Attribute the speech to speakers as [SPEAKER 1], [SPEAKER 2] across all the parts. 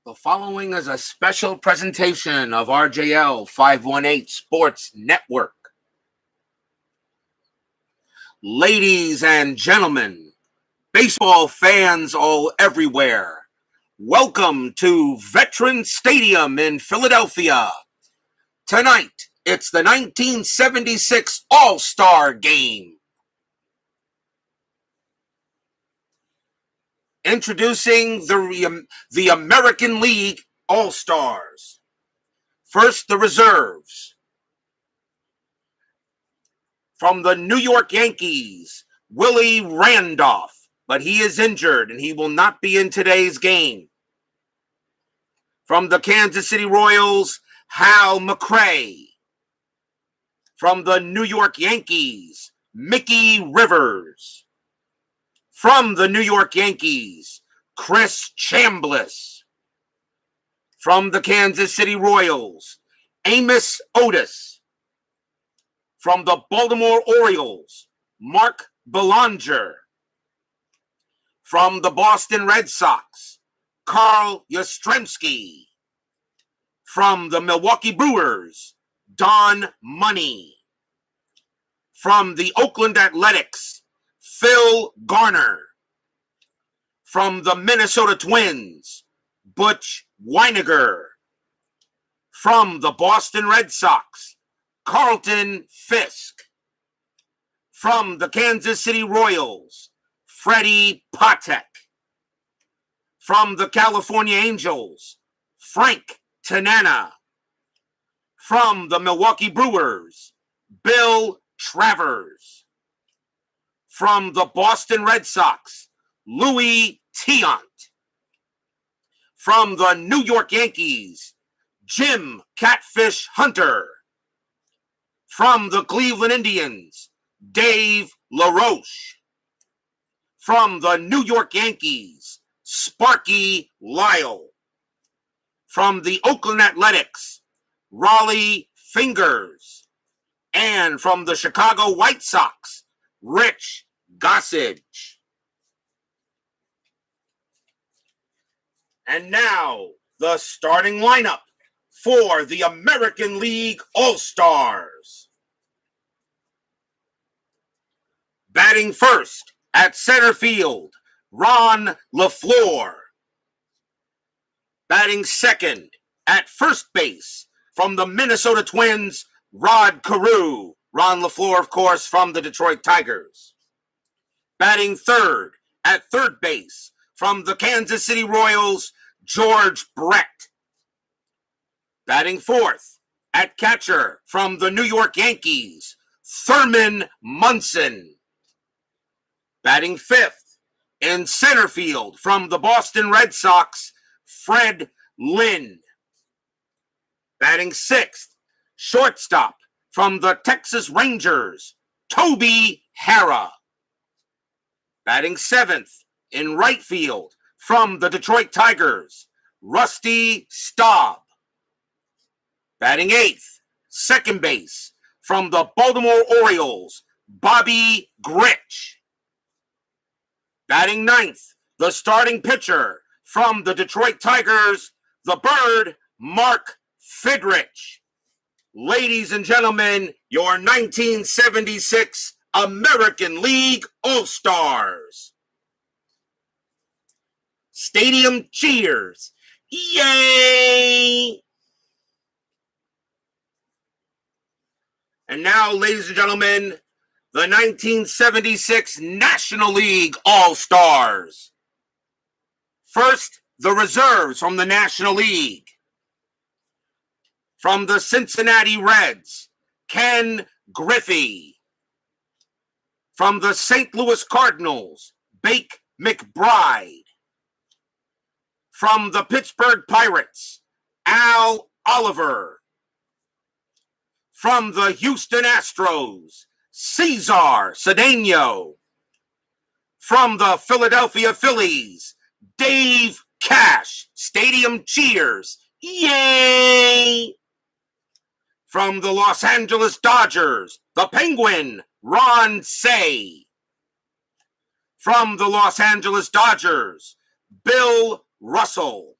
[SPEAKER 1] The following is a special presentation of RJL 518 Sports Network. Ladies and gentlemen, baseball fans all everywhere, welcome to Veterans Stadium in Philadelphia. Tonight, it's the 1976 All-Star Game. Introducing the American League All-Stars. First, the reserves. From the New York Yankees, Willie Randolph, but he is injured and he will not be in today's game. From the Kansas City Royals, Hal McRae. From the New York Yankees, Mickey Rivers. From the New York Yankees, Chris Chambliss. From the Kansas City Royals, Amos Otis. From the Baltimore Orioles, Mark Belanger. From the Boston Red Sox, Carl Yastrzemski. From the Milwaukee Brewers, Don Money. From the Oakland Athletics, Phil Garner. From the Minnesota Twins, Butch Weiniger. From the Boston Red Sox, Carlton Fisk. From the Kansas City Royals, Freddie Patek. From the California Angels, Frank Tanana. From the Milwaukee Brewers, Bill Travers. From the Boston Red Sox, Louis Tiant. From the New York Yankees, Jim Catfish Hunter. From the Cleveland Indians, Dave LaRoche. From the New York Yankees, Sparky Lyle. From the Oakland Athletics, Raleigh Fingers. And from the Chicago White Sox, Rich Gossage. And now, the starting lineup for the American League All-Stars. Batting first at center field, Ron LaFleur. Batting second at first base from the Minnesota Twins, Rod Carew. Ron LaFleur, of course, from the Detroit Tigers. Batting third at third base from the Kansas City Royals, George Brett. Batting fourth at catcher from the New York Yankees, Thurman Munson. Batting fifth in center field from the Boston Red Sox, Fred Lynn. Batting sixth, shortstop from the Texas Rangers, Toby Harrah. Batting seventh in right field from the Detroit Tigers, Rusty Staub. Batting eighth, second base from the Baltimore Orioles, Bobby Grich. Batting ninth, the starting pitcher from the Detroit Tigers, the Bird, Mark Fidrich. Ladies and gentlemen, your 1976 American League All-Stars. Stadium cheers. Yay! And now, ladies and gentlemen, the 1976 National League All-Stars. First, the reserves from the National League. From the Cincinnati Reds, Ken Griffey. From the St. Louis Cardinals, Bake McBride. From the Pittsburgh Pirates, Al Oliver. From the Houston Astros, Cesar Cedeno. From the Philadelphia Phillies, Dave Cash. Stadium cheers. Yay! From the Los Angeles Dodgers, the Penguin, Ron Cey. From the Los Angeles Dodgers, Bill Russell.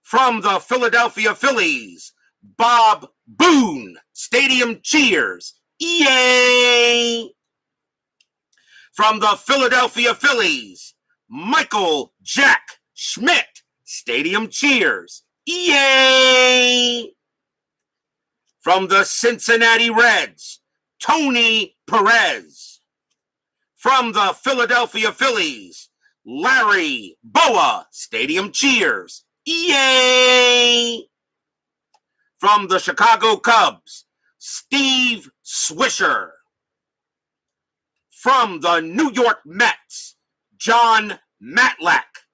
[SPEAKER 1] From the Philadelphia Phillies, Bob Boone, Stadium Cheers. Yay! From the Philadelphia Phillies, Michael Jack Schmidt, Stadium Cheers. Yay! From the Cincinnati Reds, Tony Perez. From the Philadelphia Phillies, Larry Boa, Stadium Cheers. Yay! From the Chicago Cubs, Steve Swisher. From the New York Mets, John Matlack.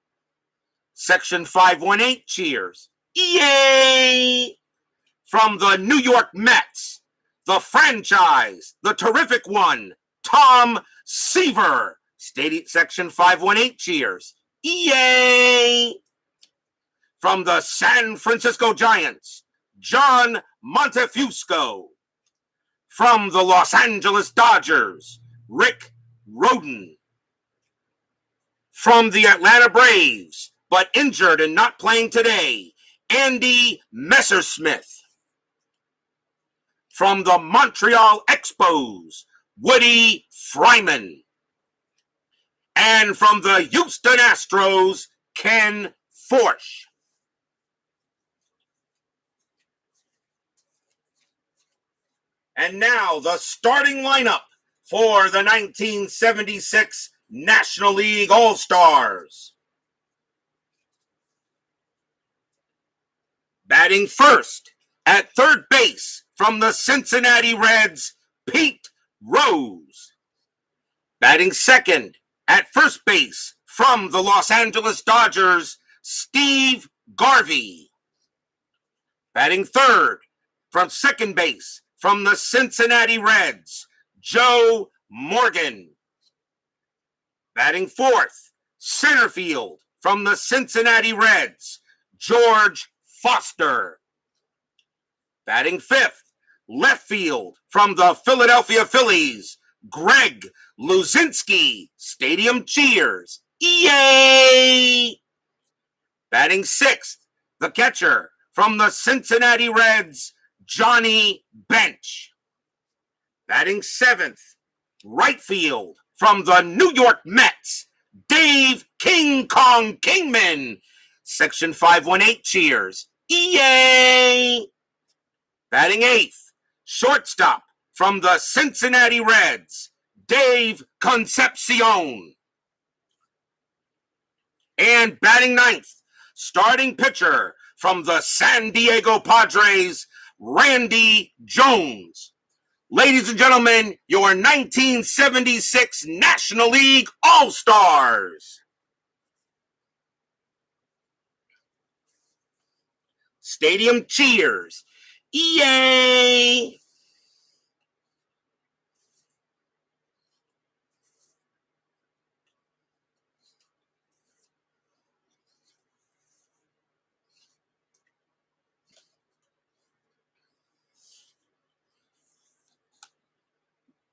[SPEAKER 1] Section 518 cheers. Yay! From the New York Mets, the franchise, the terrific one, Tom Seaver. Section 518 cheers. Yay! From the San Francisco Giants, John Montefusco. From the Los Angeles Dodgers, Rick Rhoden. From the Atlanta Braves, but injured and not playing today, Andy Messersmith. From the Montreal Expos, Woody Fryman. And from the Houston Astros, Ken Forsch. And now the starting lineup for the 1976 National League All-Stars. Batting first at third base from the Cincinnati Reds, Pete Rose. Batting second at first base from the Los Angeles Dodgers, Steve Garvey. Batting third from second base from the Cincinnati Reds, Joe Morgan. Batting fourth, center field from the Cincinnati Reds, George Foster. Batting fifth, left field from the Philadelphia Phillies, Greg Luzinski. Stadium cheers. Yay! Batting sixth, the catcher from the Cincinnati Reds, Johnny Bench. Batting seventh, right field from the New York Mets, Dave King Kong Kingman. Section 518 cheers. Yay! Batting eighth, shortstop from the Cincinnati Reds, Dave Concepcion. And batting ninth, starting pitcher from the San Diego Padres, Randy Jones. Ladies and gentlemen, your 1976 National League All-Stars. Stadium cheers. Yay!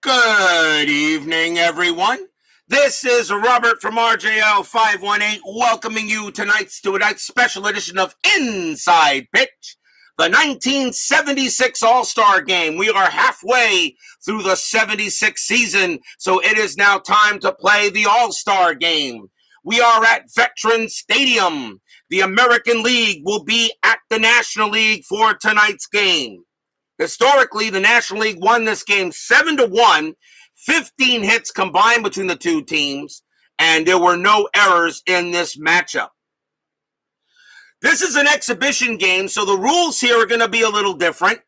[SPEAKER 1] Good evening, everyone. This is Robert from RJL 518 welcoming you to tonight's special edition of Inside Pitch, the 1976 All-Star Game. We are halfway through the 76 season, so it is now time to play the All-Star Game. We are at Veterans Stadium. The American League will be at the National League for tonight's game. Historically, the National League won this game 7-1, 15 hits combined between the two teams, and there were no errors in this matchup. This is an exhibition game, so the rules here are going to be a little different.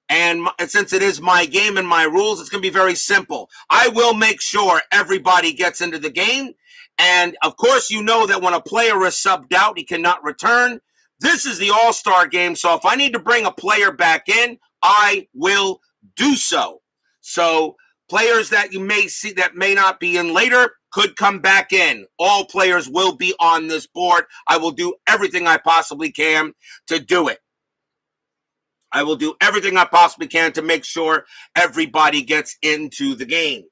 [SPEAKER 1] And since it is my game and my rules, it's going to be very simple. I will make sure everybody gets into the game. And, of course, you know that when a player is subbed out, he cannot return. This is the All-Star Game, so if I need to bring a player back in, I will do so. So players that you may see that may not be in later could come back in. All players will be on this board. I will do everything I possibly can to do it. I will do everything I possibly can to make sure everybody gets into the game.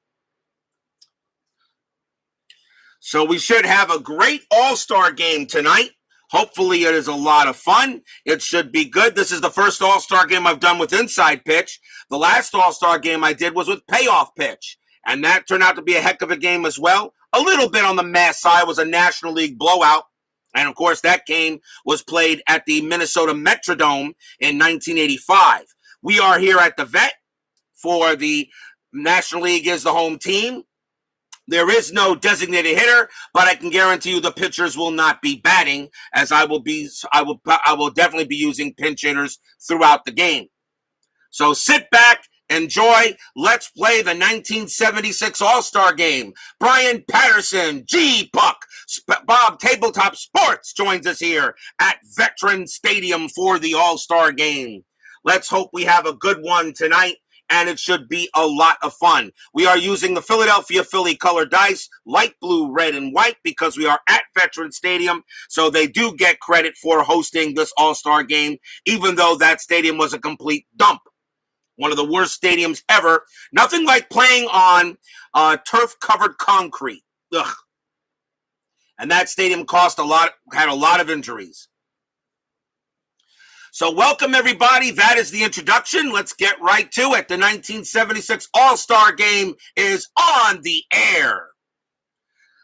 [SPEAKER 1] So we should have a great All-Star game tonight. Hopefully it is a lot of fun. It should be good. This is the first All-Star game I've done with Inside Pitch. The last All-Star game I did was with Payoff Pitch, and that turned out to be a heck of a game as well. A little bit on the mass side was a National League blowout, and of course that game was played at the Minnesota Metrodome in 1985. We are here at the Vet for the National League is the home team. There is no designated hitter, but I can guarantee you the pitchers will not be batting, as I will definitely be using pinch hitters throughout the game. So sit back, enjoy. Let's play the 1976 All-Star Game. Brian Patterson, G-Puck, Bob Tabletop Sports joins us here at Veteran Stadium for the All-Star Game. Let's hope we have a good one tonight, and it should be a lot of fun. We are using the Philadelphia Philly color dice, light blue, red, and white, because we are at Veteran Stadium, so they do get credit for hosting this All-Star Game, even though that stadium was a complete dump. One of the worst stadiums ever. Nothing like playing on turf-covered concrete. Ugh. And that stadium had a lot of injuries. So welcome, everybody. That is the introduction. Let's get right to it. The 1976 All-Star Game is on the air.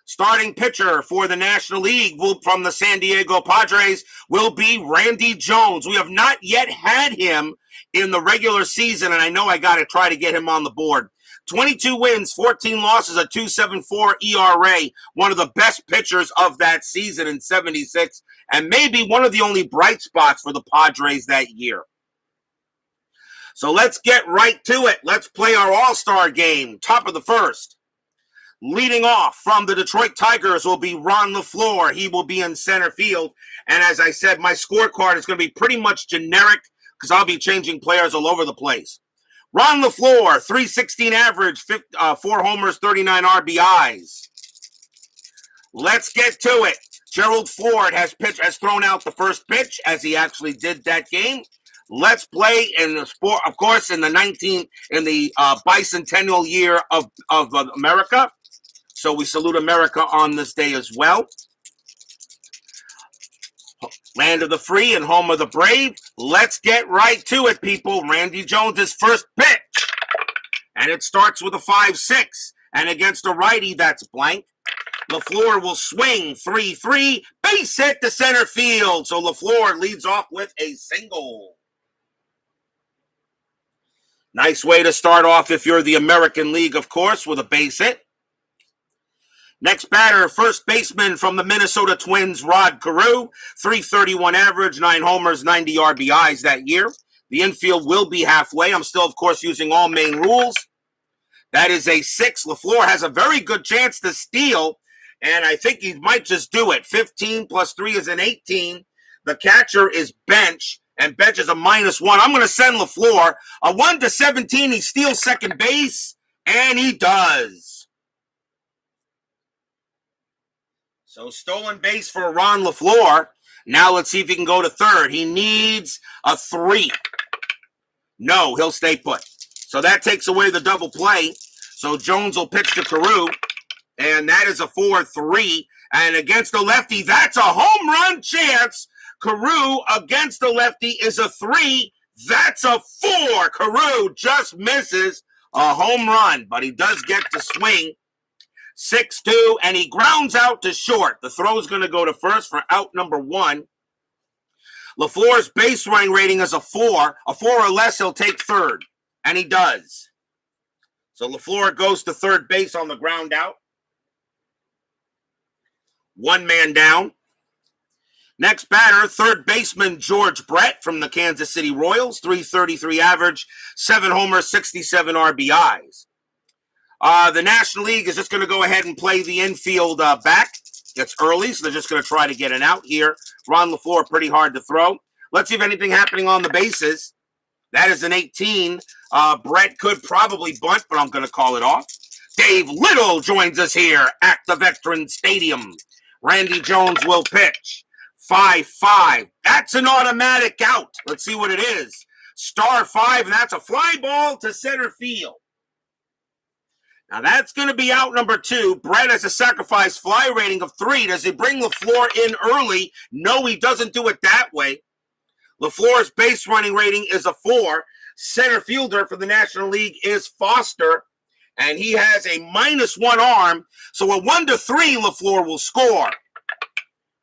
[SPEAKER 1] Starting pitcher for the National League from the San Diego Padres will be Randy Jones. We have not yet had him in the regular season, and I know I got to try to get him on the board. 22 wins, 14 losses, a 2.74 ERA, one of the best pitchers of that season in 76, and maybe one of the only bright spots for the Padres that year. So let's get right to it. Let's play our All-Star Game, top of the first. Leading off from the Detroit Tigers will be Ron LaFleur. He will be in center field, and as I said, my scorecard is going to be pretty much generic because I'll be changing players all over the place. Ron LaFleur, 316 average, 4 homers, 39 RBIs. Let's get to it. Gerald Ford has thrown out the first pitch, as he actually did that game. Let's play in the sport, of course, in the bicentennial year of America. So we salute America on this day as well. Land of the free and home of the brave. Let's get right to it, people. Randy Jones' first pitch. And it starts with a 5-6. And against a righty, that's blank. LaFleur will swing 3-3. Base hit to center field. So LaFleur leads off with a single. Nice way to start off if you're the American League, of course, with a base hit. Next batter, first baseman from the Minnesota Twins, Rod Carew, 331 average, 9 homers, 90 RBIs that year. The infield will be halfway. I'm still, of course, using all main rules. That is a 6. LaFleur has a very good chance to steal, and I think he might just do it. 15 plus 3 is an 18. The catcher is Bench, and Bench is a -1. I'm going to send LaFleur. A 1-17, he steals second base, and he does. So stolen base for Ron LaFleur. Now let's see if he can go to third. He needs a 3. No, he'll stay put. So that takes away the double play. So Jones will pitch to Carew. And that is a 4-3. And against the lefty, that's a home run chance. Carew against the lefty is a 3. That's a 4. Carew just misses a home run, but he does get to swing. 6-2, and he grounds out to short. The throw is going to go to first for out number 1. LaFleur's base running rating is a 4. A 4 or less, he'll take third, and he does. So LaFleur goes to third base on the ground out. 1 man down. Next batter, third baseman George Brett from the Kansas City Royals, 333 average, 7 homers, 67 RBIs. The National League is just going to go ahead and play the infield back. It's early, so they're just going to try to get an out here. Ron LaFleur, pretty hard to throw. Let's see if anything happening on the bases. That is an 18. Brett could probably bunt, but I'm going to call it off. Dave Little joins us here at the Veteran Stadium. Randy Jones will pitch. 5-5. That's an automatic out. Let's see what it is. Star 5, and that's a fly ball to center field. Now that's going to be out number 2. Brett has a sacrifice fly rating of 3. Does he bring LaFleur in early? No, he doesn't do it that way. LaFleur's base running rating is a 4. Center fielder for the National League is Foster, and he has a -1 arm. So a 1-3, LaFleur will score.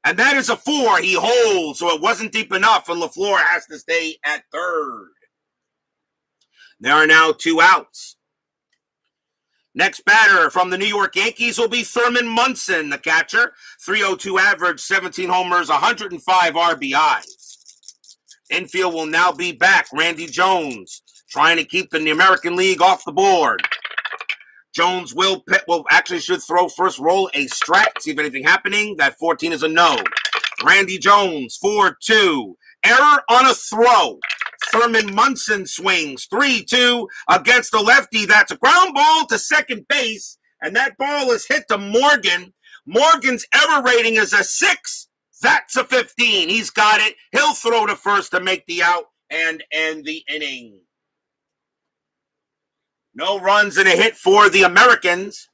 [SPEAKER 1] And that is a 4. He holds, so it wasn't deep enough, and LaFleur has to stay at third. There are now 2 outs. Next batter from the New York Yankees will be Thurman Munson, the catcher. .302 average, 17 homers, 105 RBIs. Infield will now be back. Randy Jones trying to keep the American League off the board. Jones should throw first, roll a strike, see if anything happening. That 14 is a no. Randy Jones, 4-2. Error on a throw. Thurman Munson swings 3-2 against the lefty. That's a ground ball to second base, and that ball is hit to Morgan. Morgan's error rating is a 6. That's a 15. He's got it. He'll throw to first to make the out and end the inning. No runs and a hit for the Americans.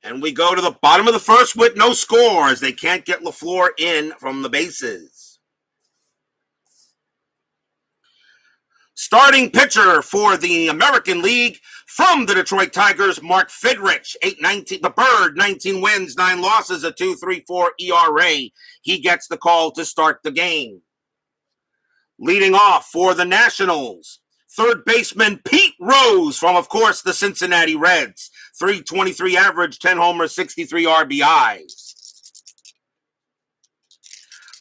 [SPEAKER 1] And we go to the bottom of the first with no scores. They can't get LaFleur in from the bases. Starting pitcher for the American League from the Detroit Tigers, Mark Fidrich, 8-19. The Bird, 19 wins, 9 losses, a 2.34 ERA. He gets the call to start the game. Leading off for the Nationals, third baseman Pete Rose from, of course, the Cincinnati Reds. .323 average, 10 homers, 63 RBIs.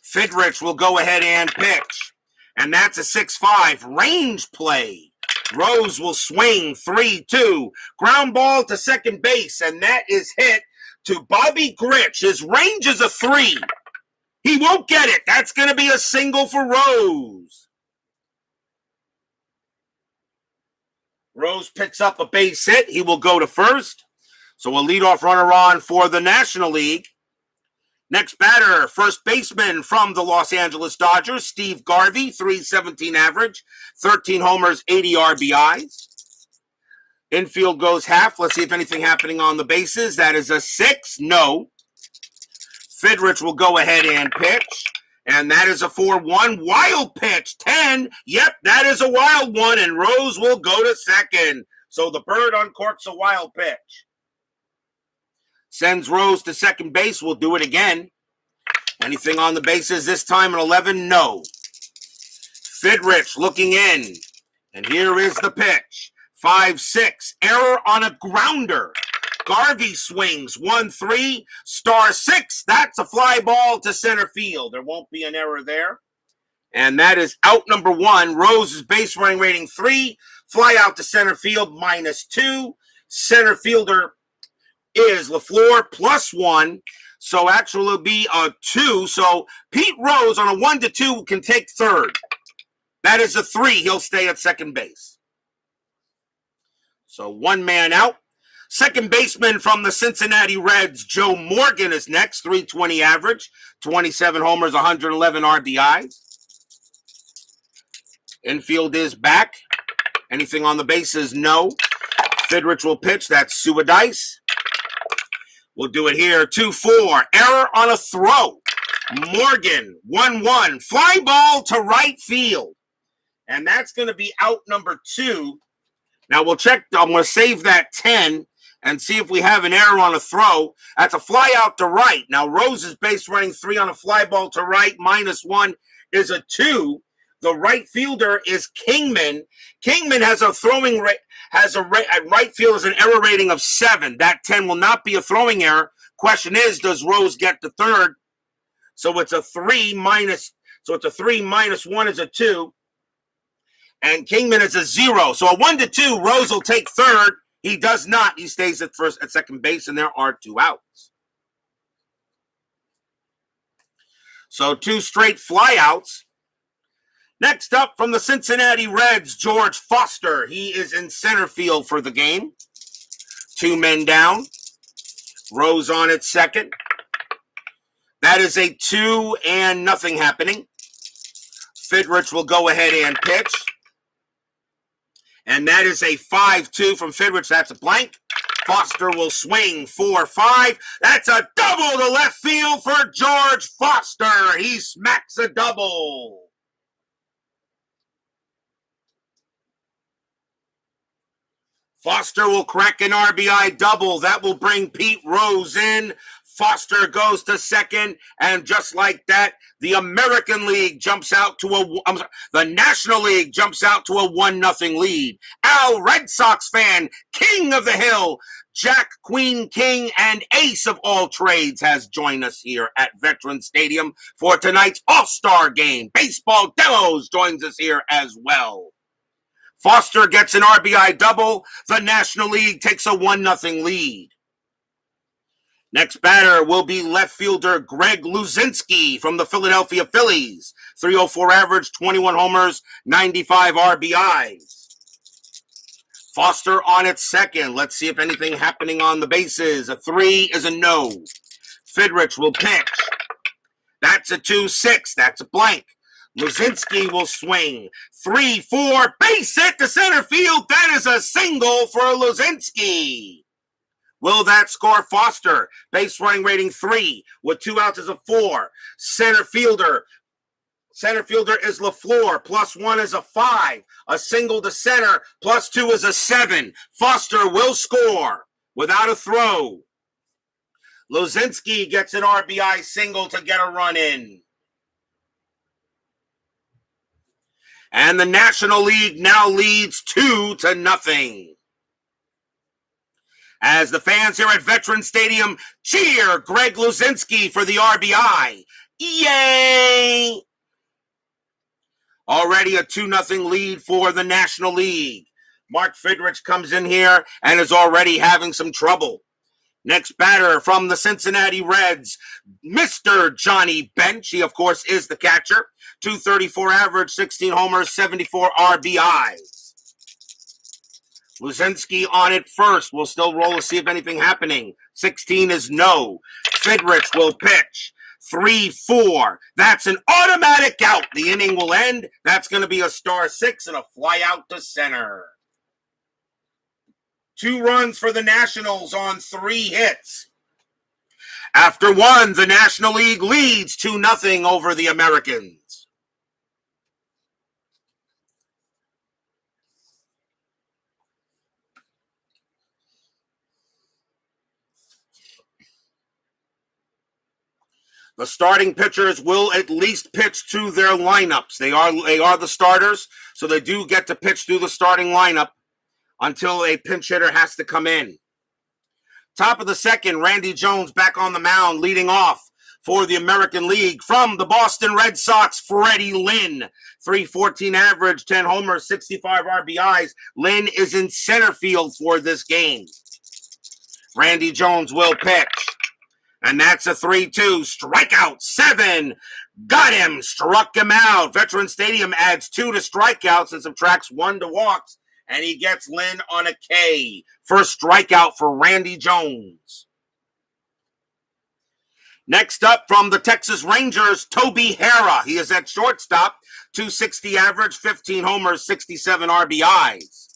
[SPEAKER 1] Fidrich will go ahead and pitch. And that's a 6-5 range play. Rose will swing 3-2. Ground ball to second base, and that is hit to Bobby Grich. His range is a 3. He won't get it. That's going to be a single for Rose. Rose picks up a base hit. He will go to first. So a leadoff runner on for the National League. Next batter, first baseman from the Los Angeles Dodgers, Steve Garvey, .317 average, 13 homers, 80 RBIs. Infield goes half. Let's see if anything happening on the bases. That is a 6. No. Fidrich will go ahead and pitch. And that is a 4-1 wild pitch. 10. Yep, that is a wild one. And Rose will go to second. So the Bird uncorks a wild pitch. Sends Rose to second base. We'll do it again. Anything on the bases this time at 11? No. Fidrich looking in. And here is the pitch. 5-6. Error on a grounder. Garvey swings 1-3. Star 6. That's a fly ball to center field. There won't be an error there. And that is out number 1. Rose's base running rating 3. Fly out to center field -2. Center fielder is LaFleur +1. So actually it'll be a 2. So Pete Rose on a 1-2 can take third. That is a 3. He'll stay at second base. So 1 man out. Second baseman from the Cincinnati Reds, Joe Morgan, is next. .320 average, 27 homers, 111 RBIs. Infield is back. Anything on the bases? No. Fidrich will pitch. That's Suadice. We'll do it here. 2-4. Error on a throw. Morgan, 1-1. Fly ball to right field. And that's going to be out number 2. Now we'll check. I'm going to save that 10 and see if we have an error on a throw. That's a fly out to right. Now Rose's base running 3 on a fly ball to right. -1 is a 2. The right fielder is Kingman. Kingman has a throwing rate, at right field is an error rating of 7. That 10 will not be a throwing error. Question is, does Rose get to third? So it's a 3 minus. So it's a 3 -1 is a 2. And Kingman is a 0. So a 1-2, Rose will take third. He does not. He stays at second base, and there are 2 outs. So 2 straight flyouts. Next up from the Cincinnati Reds, George Foster. He is in center field for the game. 2 men down. Rose on at second. That is a 2 and nothing happening. Fidrich will go ahead and pitch. And that is a 5-2 from Fidrich. That's a blank. Foster will swing 4-5. That's a double to left field for George Foster. He smacks a double. Foster will crack an RBI double. That will bring Pete Rose in. Foster goes to second, and just like that, the American League jumps out to the National League jumps out to a 1-0 lead. Al, Red Sox fan, king of the hill, Jack Queen King and ace of all trades has joined us here at Veterans Stadium for tonight's All-Star Game. Baseball Demos joins us here as well. Foster gets an RBI double. The National League takes a 1-0 lead. Next batter will be left fielder Greg Luzinski from the Philadelphia Phillies. 304 average, 21 homers, 95 RBIs. Foster on its second. Let's see if anything happening on the bases. A 3 is a no. Fidrich will pitch. That's a 2-6. That's a blank. Luzinski will swing. 3-4, base hit to center field. That is a single for Luzinski. Will that score Foster? Base running rating 3 with 2 outs is a 4. Center fielder is LaFleur. +1 is a 5. A single to center. +2 is a 7. Foster will score without a throw. Luzinski gets an RBI single to get a run in. And the National League now leads 2-0. As the fans here at Veterans Stadium cheer Greg Luzinski for the RBI. Yay! Already a 2-0 lead for the National League. Mark Fidrich comes in here and is already having some trouble. Next batter from the Cincinnati Reds, Mr. Johnny Bench. He, of course, is the catcher. 234 average, 16 homers, 74 RBIs. Luzinski on it first. We'll still roll to see if anything happening. 16 is no. Fidrich will pitch. 3-4. That's an automatic out. The inning will end. That's going to be a star 6 and a fly out to center. 2 runs for the Nationals on 3 hits. After 1, the National League leads 2-0 over the Americans. The starting pitchers will at least pitch to their lineups. They are the starters, so they do get to pitch through the starting lineup until a pinch hitter has to come in. Top of the second, Randy Jones back on the mound, leading off for the American League from the Boston Red Sox, Freddie Lynn. 314 average, 10 homers, 65 RBIs. Lynn is in center field for this game. Randy Jones will pitch. And that's a 3-2. Strikeout 7. Got him. Struck him out. Veterans Stadium adds 2 to strikeouts and subtracts 1 to walks. And he gets Lynn on a K. First strikeout for Randy Jones. Next up from the Texas Rangers, Toby Harrah. He is at shortstop. 260 average, 15 homers, 67 RBIs.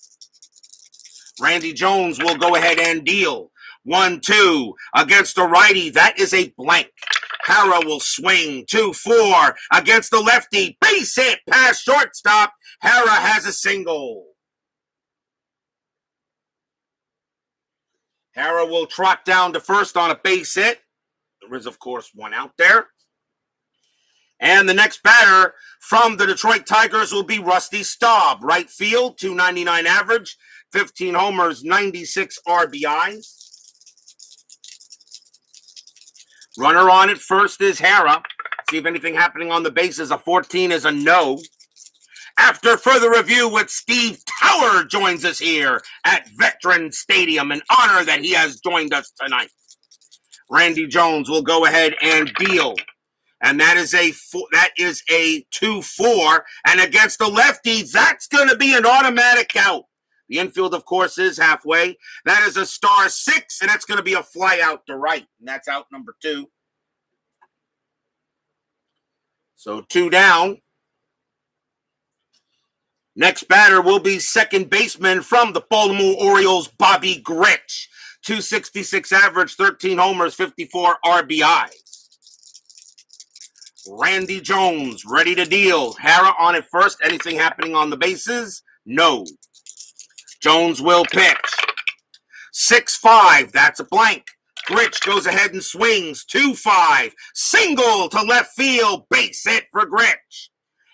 [SPEAKER 1] Randy Jones will go ahead and deal. 1-2 against the righty. That is a blank. Harrah will swing. 2-4 against the lefty. Base hit past shortstop. Harrah has a single. Harrah will trot down to first on a base hit. There is, of course, 1 out there. And the next batter from the Detroit Tigers will be Rusty Staub. Right field, 299 average, 15 homers, 96 RBIs. Runner on at first is Harrah. See if anything happening on the bases. A 14 is a no. After further review with Steve Tower joins us here at Veterans Stadium. An honor that he has joined us tonight. Randy Jones will go ahead and deal. And that is a 2-4. And against the lefty, that's going to be an automatic out. The infield, of course, is halfway. That is a star 6, and that's going to be a fly out to right. And that's out number 2. So 2 down. Next batter will be second baseman from the Baltimore Orioles, Bobby Grich. 266 average, 13 homers, 54 RBI. Randy Jones, ready to deal. Hara on at first. Anything happening on the bases? No. Jones will pitch. 6-5, that's a blank. Grich goes ahead and swings. 2-5, single to left field. Base hit for Grich.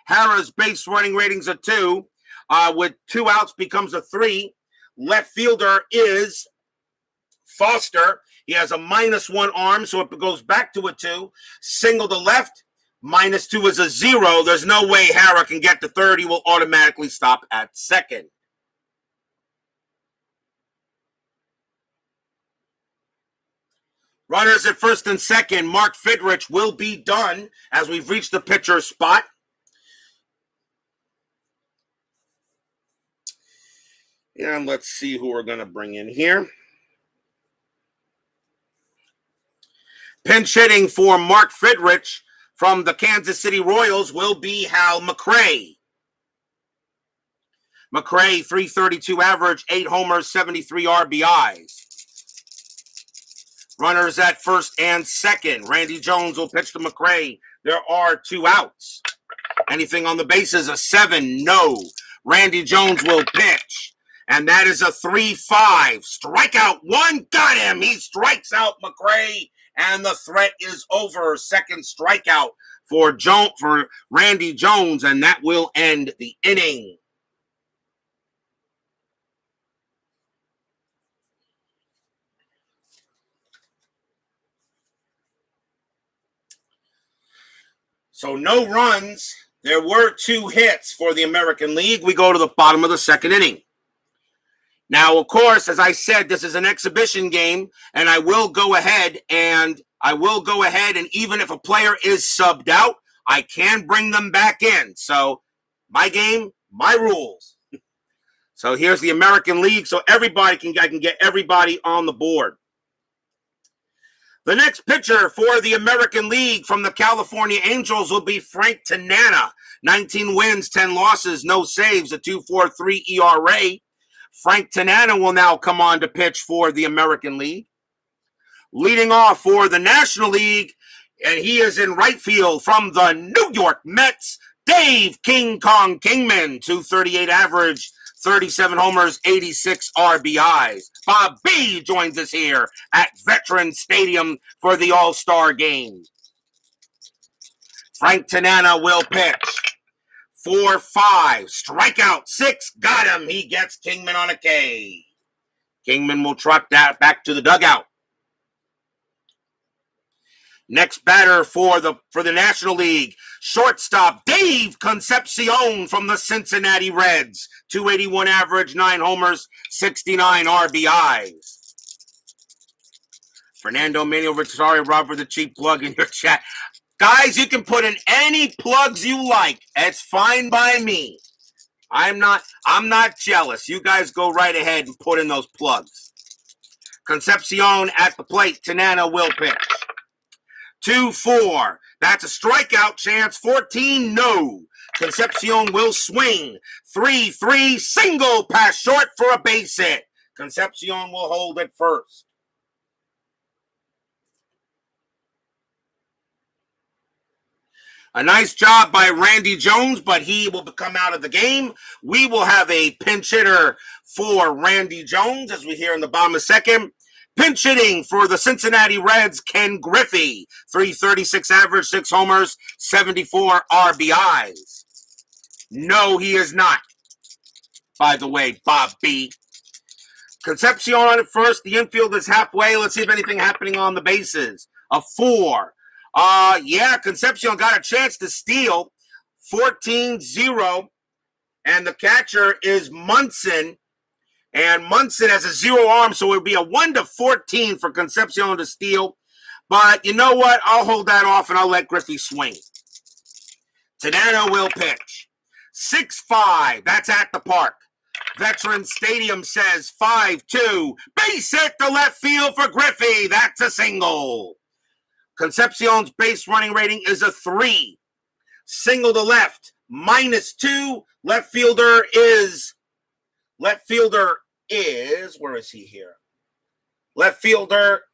[SPEAKER 1] Hara's base running ratings are 2. With 2 outs becomes a 3. Left fielder is Foster. He has a -1 arm, so it goes back to a 2. Single to left, -2 is a 0. There's no way Hara can get to third. He will automatically stop at second. Runners at first and second. Mark Fidrich will be done as we've reached the pitcher spot. And let's see who we're going to bring in here. Pinch hitting for Mark Fidrich from the Kansas City Royals will be Hal McRae. McRae, 332 average, 8 homers, 73 RBIs. Runners at first and second. Randy Jones will pitch to McRae. There are 2 outs. Anything on the bases? A 7. No. Randy Jones will pitch. And that is a 3-5. Strikeout 1. Got him. He strikes out McRae. And the threat is over. Second strikeout for Randy Jones. And that will end the inning. So no runs. There were 2 hits for the American League. We go to the bottom of the second inning. Now, of course, as I said, this is an exhibition game, and I will go ahead and even if a player is subbed out, I can bring them back in. So my game, my rules. So here's the American League, so I can get everybody on the board. The next pitcher for the American League from the California Angels will be Frank Tanana. 19 wins, 10 losses, no saves, a 2.43 ERA. Frank Tanana will now come on to pitch for the American League. Leading off for the National League, and he is in right field from the New York Mets, Dave King Kong Kingman, 238 average, 37 homers, 86 RBIs. Bob B joins us here at Veterans Stadium for the All-Star Game. Frank Tanana will pitch. 4-5, strikeout 6, got him. He gets Kingman on a K. Kingman will trot that back to the dugout. Next batter for the National League, shortstop Dave Concepcion from the Cincinnati Reds. 281 average, 9 homers, 69 RBIs. Fernando Manuel, sorry, Robert, the cheap plug in your chat. Guys, you can put in any plugs you like. It's fine by me. I'm not jealous. You guys go right ahead and put in those plugs. Concepcion at the plate. Tanana will pitch. 2-4. That's a strikeout chance. 14, no. Concepcion will swing. 3-3, single pass short for a base hit. Concepcion will hold at first. A nice job by Randy Jones, but he will come out of the game. We will have a pinch hitter for Randy Jones, as we hear in the bottom of second. Pinch hitting for the Cincinnati Reds, Ken Griffey. 336 average, 6 homers, 74 RBIs. No, he is not. By the way, Bob B. Concepcion on at first. The infield is halfway. Let's see if anything happening on the bases. A 4. Concepcion got a chance to steal. 14-0. And the catcher is Munson. And Munson has a 0 arm, so it would be a 1-14 for Concepcion to steal. But you know what? I'll hold that off and I'll let Griffey swing. Tanana will pitch. 6-5. That's at the park. Veterans Stadium says 5-2. Base hit to left field for Griffey. That's a single. Concepcion's base running rating is a 3. Single to left. -2. Left fielder is, where is he here? Left fielder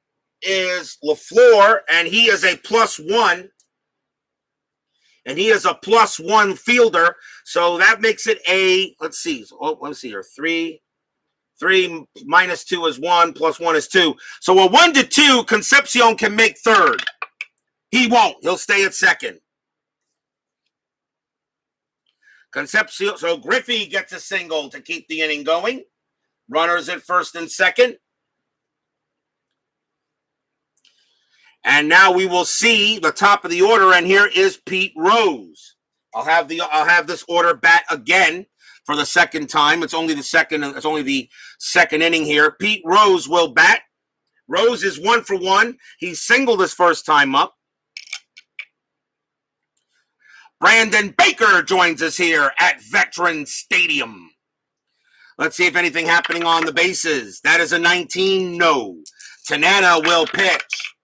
[SPEAKER 1] is LaFleur, and he is a +1. And he is a +1 fielder. So that makes it a, let's see here. 3 -2 is 1, +1 is 2. So a 1-2, Concepcion can make third. He won't. He'll stay at second. Concepcion, so Griffey gets a single to keep the inning going. Runners at first and second. And now we will see the top of the order, and here is Pete Rose. I'll have this order bat again for the second time. It's only the second inning here. Pete Rose will bat. Rose is 1 for 1. He singled his first time up. Brandon Baker joins us here at Veterans Stadium. Let's see if anything happening on the bases. That is a 19, no. Tanana will pitch.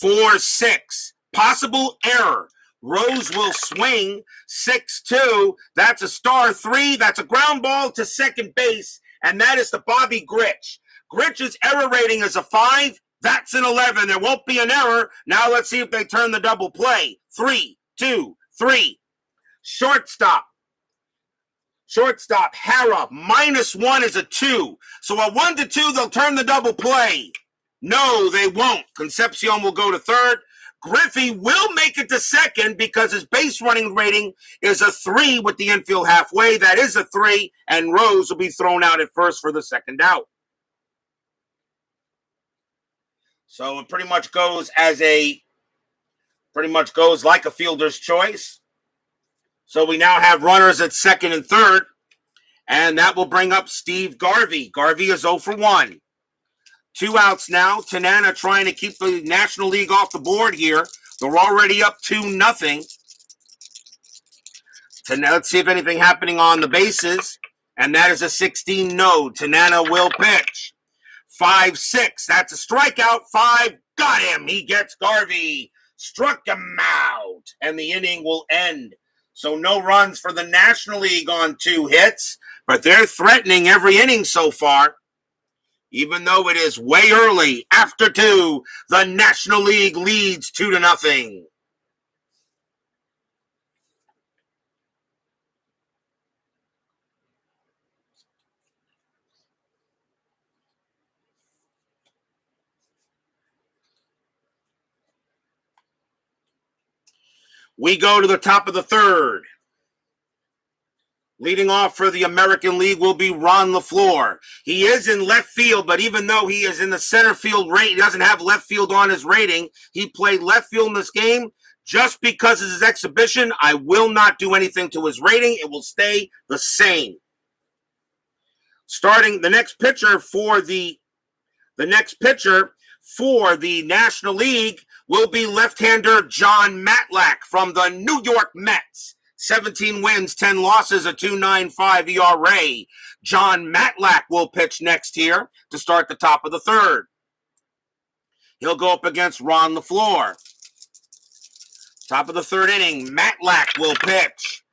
[SPEAKER 1] 4-6. Possible error. Rose will swing. 6-2. That's a star 3. That's a ground ball to second base. And that is to Bobby Grich. Grich's error rating is a 5. That's an 11. There won't be an error. Now let's see if they turn the double play. 3, 2, 3. Shortstop. Hara. -1 is a 2. So a 1-2, they'll turn the double play. No, they won't. Concepcion will go to third. Griffey will make it to second because his base running rating is a 3 with the infield halfway. That is a 3, and Rose will be thrown out at first for the second out. So it pretty much goes like a fielder's choice. So we now have runners at second and third, and that will bring up Steve Garvey. Garvey is 0 for 1. 2 outs now. Tanana trying to keep the National League off the board here. They're already up 2-0. Let's see if anything happening on the bases. And that is a 16, no. Tanana will pitch. 5-6. That's a strikeout. 5. Got him. He gets Garvey. Struck him out. And the inning will end. So no runs for the National League on 2 hits. But they're threatening every inning so far. Even though it is way early, after 2, the National League leads 2-0. We go to the top of the third. Leading off for the American League will be Ron LaFleur. He is in left field, but even though he is in the center field rate, he doesn't have left field on his rating. He played left field in this game. Just because of his exhibition, I will not do anything to his rating. It will stay the same. Starting the next pitcher for the National League will be left-hander John Matlack from the New York Mets. 17 wins, 10 losses, a 2.95 ERA. John Matlack will pitch next here to start the top of the third. He'll go up against Ron LaFleur. Top of the third inning, Matlack will pitch.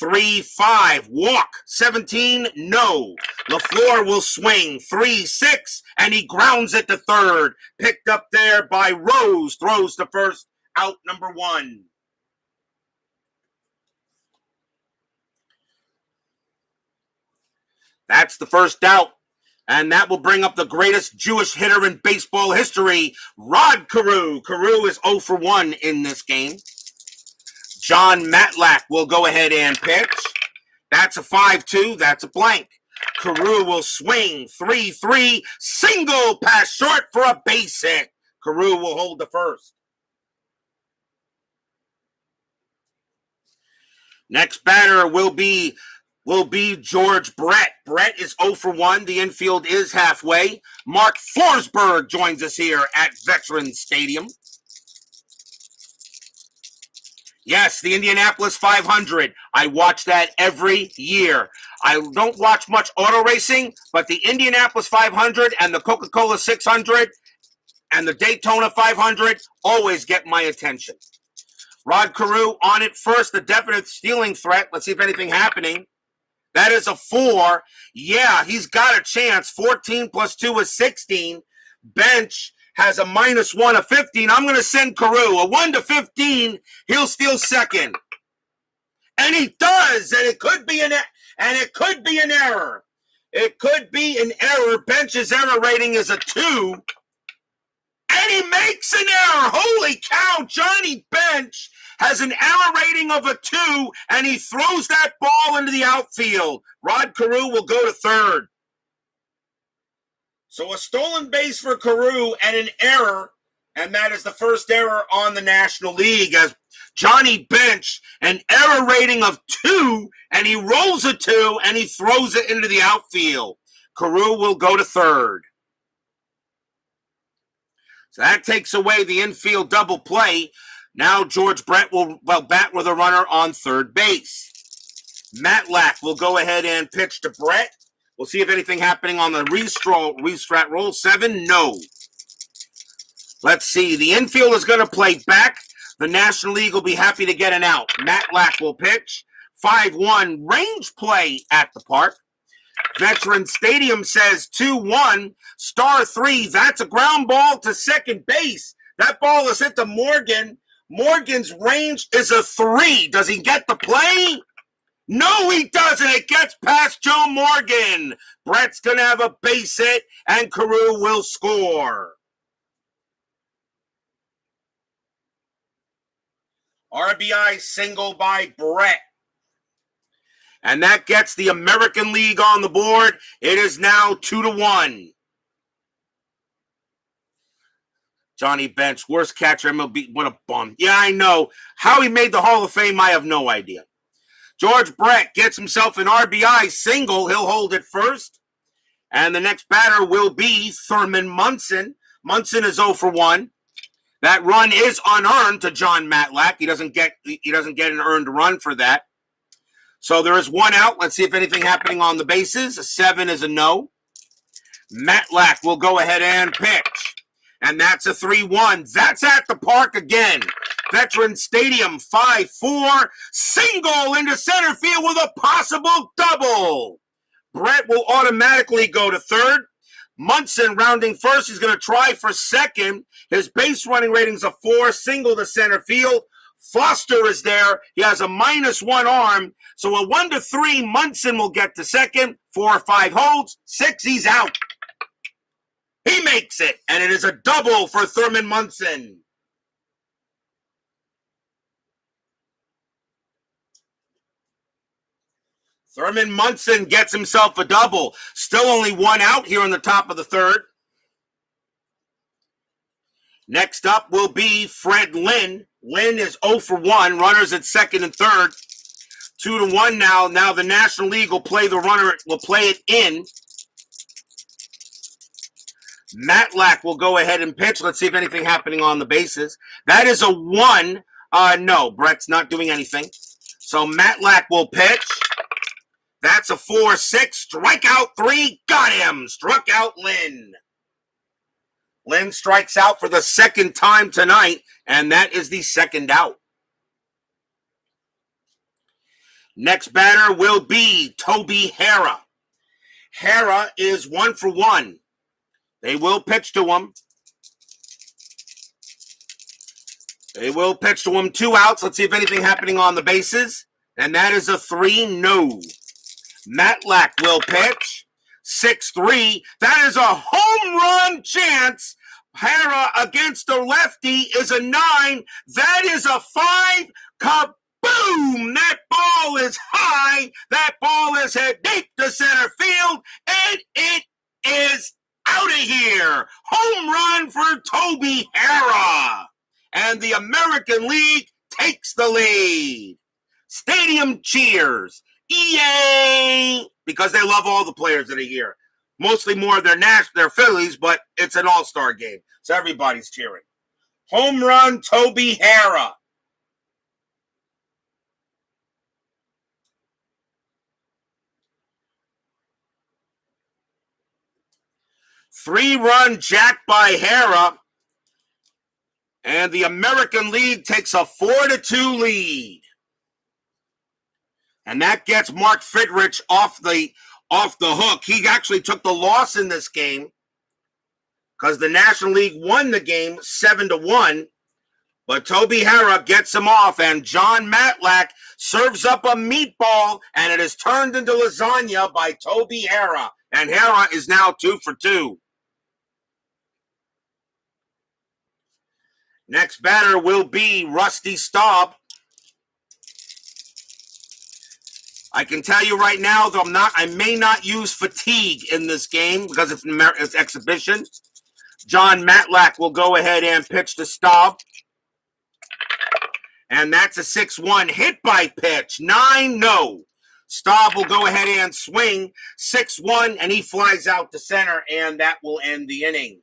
[SPEAKER 1] 3-5, walk. 17, no. LaFleur will swing. 3-6, and he grounds it to third. Picked up there by Rose. Throws to first, out number 1. That's the first out. And that will bring up the greatest Jewish hitter in baseball history, Rod Carew. Carew is 0 for 1 in this game. John Matlack will go ahead and pitch. That's a 5-2. That's a blank. Carew will swing. 3-3. Single pass short for a base hit. Carew will hold the first. Next batter will be George Brett. Brett is 0 for 1. The infield is halfway. Mark Forsberg joins us here at Veterans Stadium. Yes, the Indianapolis 500. I watch that every year. I don't watch much auto racing, but the Indianapolis 500 and the Coca-Cola 600 and the Daytona 500 always get my attention. Rod Carew on it first, a definite stealing threat. Let's see if anything happening. That is a 4. Yeah, he's got a chance. 14 plus 2 is 16. Bench has a -1 of 15. I'm going to send Carew. A 1 to 15, he'll steal second. And he does, and it could be an error. It could be an error. Bench's error rating is a 2. And he makes an error. Holy cow, Johnny Bench has an error rating of a 2, and he throws that ball into the outfield. Rod Carew will go to third. So a stolen base for Carew and an error, and that is the first error on the National League, as Johnny Bench, an error rating of 2, and he rolls a 2, and he throws it into the outfield. Carew will go to third. So that takes away the infield double play. Now George Brett will bat with a runner on third base. Matlack will go ahead and pitch to Brett. We'll see if anything happening on the restrat roll. 7, no. Let's see. The infield is going to play back. The National League will be happy to get an out. Matlack will pitch. 5-1 range play at the park. Veteran Stadium says 2-1. Star 3. That's a ground ball to second base. That ball is hit to Morgan. Morgan's range is a 3. Does he get the play? No, he doesn't. It gets past Joe Morgan. Brett's going to have a base hit, and Carew will score. RBI single by Brett. And that gets the American League on the board. It is now 2-1. Johnny Bench, worst catcher MLB. What a bum. Yeah, I know. How he made the Hall of Fame, I have no idea. George Brett gets himself an RBI single. He'll hold it first. And the next batter will be Thurman Munson. Munson is 0 for 1. That run is unearned to John Matlack. He doesn't get an earned run for that. So there is 1 out. Let's see if anything happening on the bases. A 7 is a no. Matlack will go ahead and pitch. And that's a 3-1. That's at the park again. Veteran Stadium, 5-4. Single into center field with a possible double. Brett will automatically go to third. Munson rounding first. He's going to try for second. His base running rating's a 4. Single to center field. Foster is there. He has a -1 arm. So a 1 to 3, Munson will get to second. 4 or 5 holds. 6, he's out. He makes it, and it is a double for Thurman Munson. Thurman Munson gets himself a double. Still only 1 out here in the top of the third. Next up will be Fred Lynn. Lynn is 0 for 1. Runners at second and third. 2-1 now. Now the National League will play it in. Matlack will go ahead and pitch. Let's see if anything happening on the bases. That is a 1. No, Brett's not doing anything. So Matlack will pitch. That's a 4-6. Strikeout 3. Got him. Struck out Lynn. Lynn strikes out for the second time tonight, and that is the second out. Next batter will be Toby Hara. Hara is 1 for 1. They will pitch to him. 2 outs. Let's see if anything happening on the bases. And that is a 3, no. Matlack will pitch. 6-3. That is a home run chance. Hara against the lefty is a 9. That is a 5. Kaboom! That ball is high. That ball is hit deep to center field. And it is out of here. Home run for Toby Hara. And the American League takes the lead. Stadium cheers. Yay! Because they love all the players that are here. Mostly more of their Phillies, but it's an all-star game. So everybody's cheering. Home run, Toby Hara. Three-run jack by Hara. And the American League takes a 4-2 lead. And that gets Mark Fidrich off the hook. He actually took the loss in this game because the National League won the game 7-1. But Toby Harrah gets him off, and John Matlack serves up a meatball, and it is turned into lasagna by Toby Harrah. And Harrah is now 2 for 2. Next batter will be Rusty Staub. I can tell you right now that I may not use fatigue in this game because it's exhibition. John Matlack will go ahead and pitch to Staub. And that's a 6-1 hit by pitch. 9-0. Staub will go ahead and swing 6-1, and he flies out to center, and that will end the inning.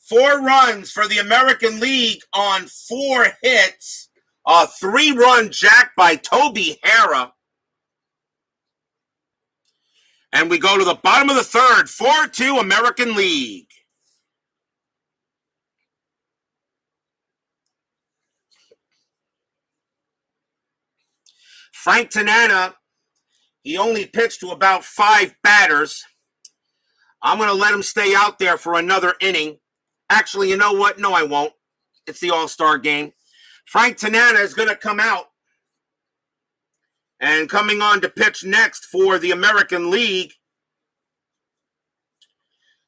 [SPEAKER 1] 4 runs for the American League on 4 hits. A 3-run jack by Toby Harrah. And we go to the bottom of the third, 4-2 American League. Frank Tanana, he only pitched to about 5 batters. I'm going to let him stay out there for another inning. Actually, you know what? No, I won't. It's the All-Star game. Frank Tanana is going to come out. And coming on to pitch next for the American League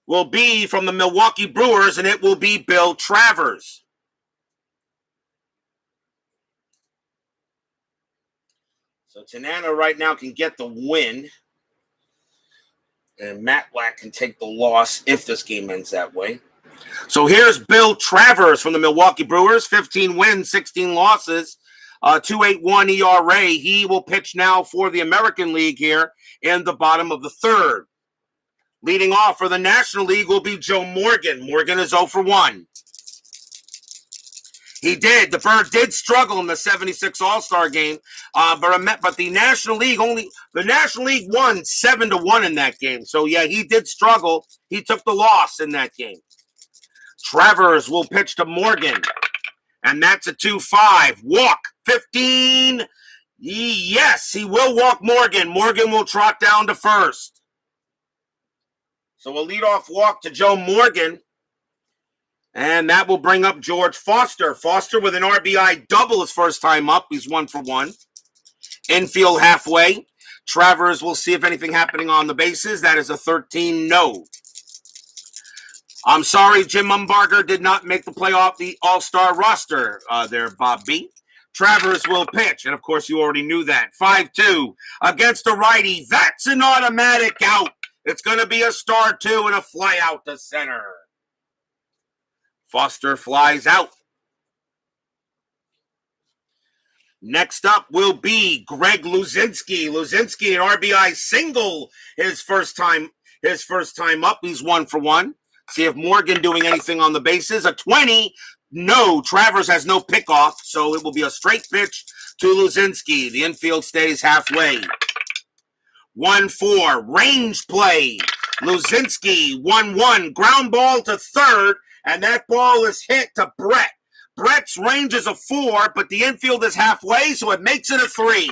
[SPEAKER 1] will be from the Milwaukee Brewers, and it will be Bill Travers. So Tanana right now can get the win. And Matlack can take the loss if this game ends that way. So here's Bill Travers from the Milwaukee Brewers. 15 wins, 16 losses, 2.81 ERA. He will pitch now for the American League here in the bottom of the third. Leading off for the National League will be Joe Morgan. Morgan is 0 for 1. He did. The Bird did struggle in the 76 All-Star game, but the National League won 7-1 in that game. So yeah, he did struggle. He took the loss in that game. Travers will pitch to Morgan, and that's a 2-5 walk. 15. Yes, he will walk Morgan. Morgan will trot down to first. So a leadoff walk to Joe Morgan. And that will bring up George Foster. Foster with an RBI double his first time up. He's 1 for 1. Infield halfway. Travers will see if anything happening on the bases. That is a 13-0. I'm sorry, Jim Umbarger did not make the All-Star roster there, Bob B. Travers will pitch. And, of course, you already knew that. 5-2 against a righty. That's an automatic out. It's going to be a star 2 and a fly out to center. Foster flies out. Next up will be Greg Luzinski. Luzinski, an RBI single his first time up. He's 1 for 1. See if Morgan doing anything on the bases. A 20. No, Travers has no pickoff, so it will be a straight pitch to Luzinski. The infield stays halfway. 1-4. Range play. Luzinski, 1-1. Ground ball to third. And that ball is hit to Brett. Brett's range is a 4, but the infield is halfway, so it makes it a 3.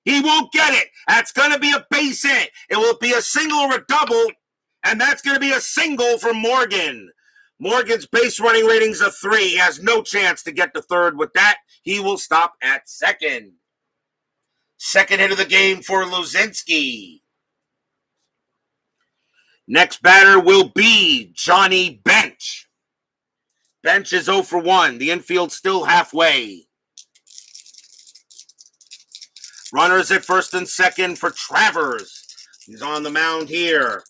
[SPEAKER 1] He won't get it. That's going to be a base hit. It will be a single or a double, and that's going to be a single for Morgan. Morgan's base running rating is a 3. He has no chance to get to third with that. He will stop at second. Second hit of the game for Luzinski. Next batter will be Johnny Bench. Bench is 0 for 1. The infield still halfway. Runners at first and second for Travers. He's on the mound here.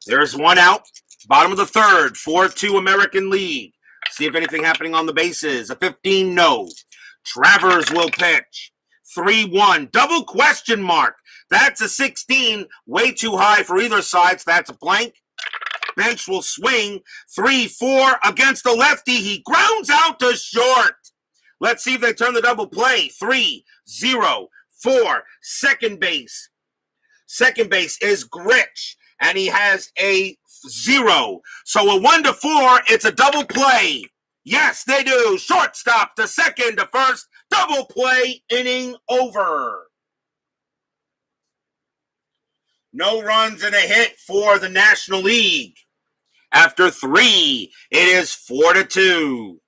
[SPEAKER 1] There's 1 out. Bottom of the third. 4-2 American League. See if anything happening on the bases. A 15-0. Travers will pitch. 3-1. Double question mark. That's a 16. Way too high for either side. So that's a blank. Bench will swing. 3-4 against the lefty. He grounds out to short. Let's see if they turn the double play. 3-0-4. Second base. Second base is Gritch. And he has a 0. So a 1 to 4, it's a double play. Yes, they do. Shortstop to second to first. Double play, inning over. No runs and a hit for the National League. After 3, it is 4 to 2.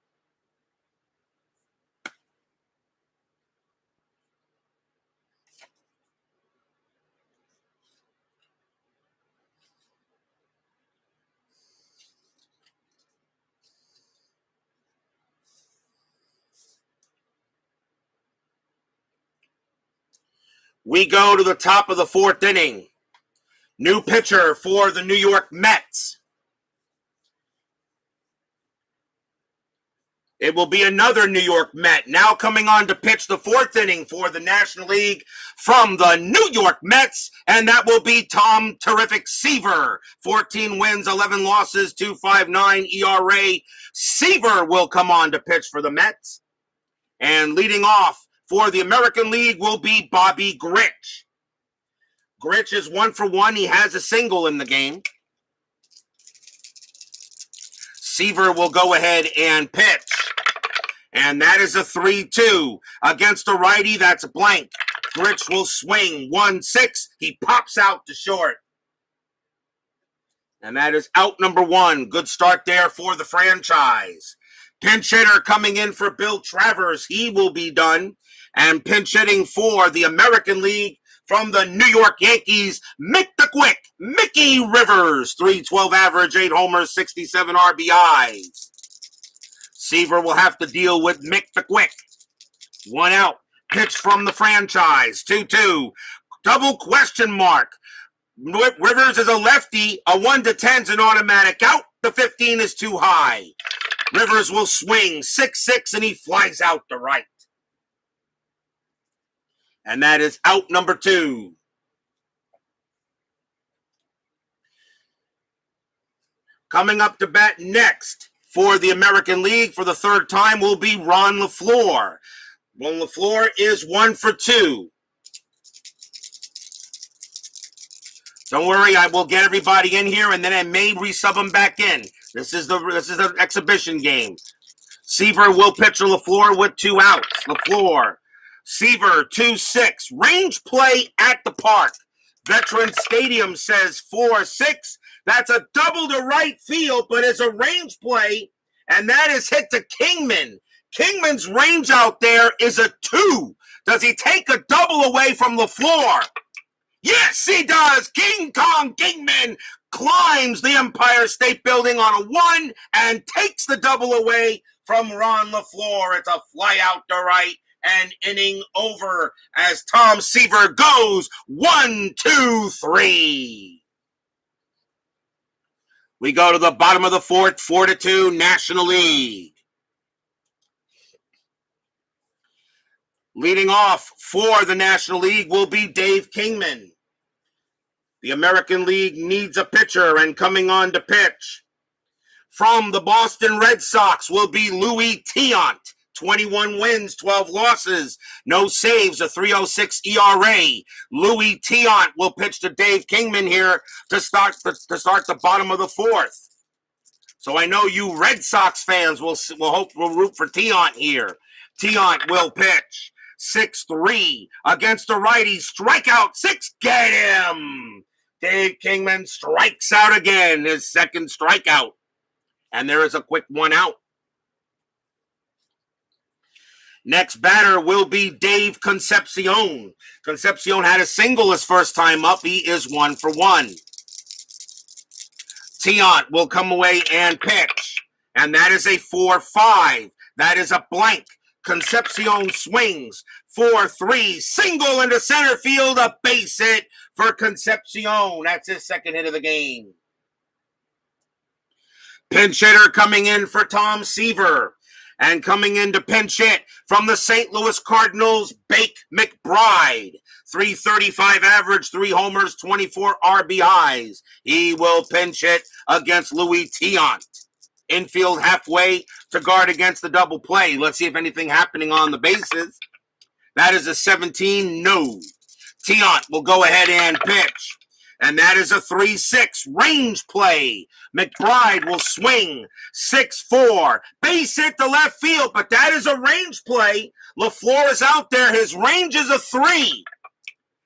[SPEAKER 1] We go to the top of the 4th inning. New pitcher for the New York Mets. It will be another New York Met. Now coming on to pitch the 4th inning for the National League from the New York Mets, and that will be Tom Terrific Seaver. 14 wins, 11 losses, 2.59 ERA. Seaver will come on to pitch for the Mets. And leading off for the American League will be Bobby Grich. Grich is 1 for 1. He has a single in the game. Seaver will go ahead and pitch. And that is a 3-2. Against a righty, that's a blank. Grich will swing 1-6. He pops out to short. And that is out number 1. Good start there for the franchise. Pinch hitter coming in for Bill Travers. He will be done. And pinch hitting for the American League from the New York Yankees, Mick the Quick, Mickey Rivers. 312 average, 8 homers, 67 RBIs. Seaver will have to deal with Mick the Quick. 1 out. Pitch from the franchise. 2-2. Double question mark. Rivers is a lefty. A 1 to 10 is an automatic out. The 15 is too high. Rivers will swing 6-6 and he flies out to right. And that is out number 2. Coming up to bat next for the American League for the 3rd time will be Ron LaFleur. Ron LaFleur is 1 for 2. Don't worry, I will get everybody in here and then I may resub them back in. This is the exhibition game. Seaver will pitch LaFleur with 2 outs. LaFleur. Seaver, 2-6. Range play at the park. Veteran Stadium says 4-6. That's a double to right field, but it's a range play, and that is hit to Kingman. Kingman's range out there is a 2. Does he take a double away from LaFleur? Yes, he does. King Kong Kingman climbs the Empire State Building on a 1 and takes the double away from Ron LaFleur. It's a fly out to right. And inning over as Tom Seaver goes 1, 2, 3. We go to the bottom of the 4th, 4-2, National League. Leading off for the National League will be Dave Kingman. The American League needs a pitcher, and coming on to pitch from the Boston Red Sox will be Louis Tiant. 21 wins, 12 losses, no saves, a 3.06 ERA. Louis Tiant will pitch to Dave Kingman here to start the bottom of the 4th. So I know you Red Sox fans will root for Tiant here. Tiant will pitch 6-3 against a righty. Strikeout 6. Get him. Dave Kingman strikes out again, his 2nd strikeout. And there is a quick 1 out. Next batter will be Dave Concepcion. Concepcion had a single his first time up. He is 1 for 1. Tiant will come away and pitch. And that is a 4-5. That is a blank. Concepcion swings. 4-3. Single into center field. A base hit for Concepcion. That's his 2nd hit of the game. Pinch hitter coming in for Tom Seaver. And coming in to pinch hit from the St. Louis Cardinals, Bake McBride. 335 average, 3 homers, 24 RBIs. He will pinch hit against Louis Tiant. Infield halfway to guard against the double play. Let's see if anything happening on the bases. That is a 17, no. Tiant will go ahead and pitch. and that is a 3-6 range play. McBride will swing 6-4, base hit to left field, but that is a range play. LaFleur is out there. His range is a 3.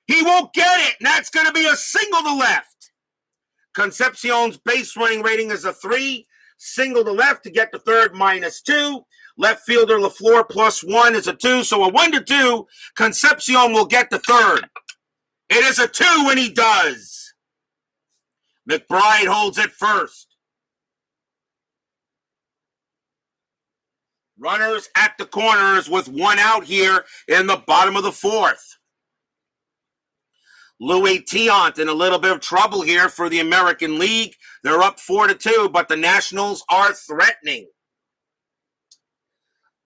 [SPEAKER 1] He won't get it, and that's going to be a single to left. Concepcion's base running rating is a 3. Single to left to get to third, -2. Left fielder LaFleur +1 is a 2. So a 1-2. Concepcion will get to third. It is a 2, and he does. McBride holds it first. Runners at the corners with 1 out here in the bottom of the 4th. Louis Tiant in a little bit of trouble here for the American League. They're up 4-2, but the Nationals are threatening.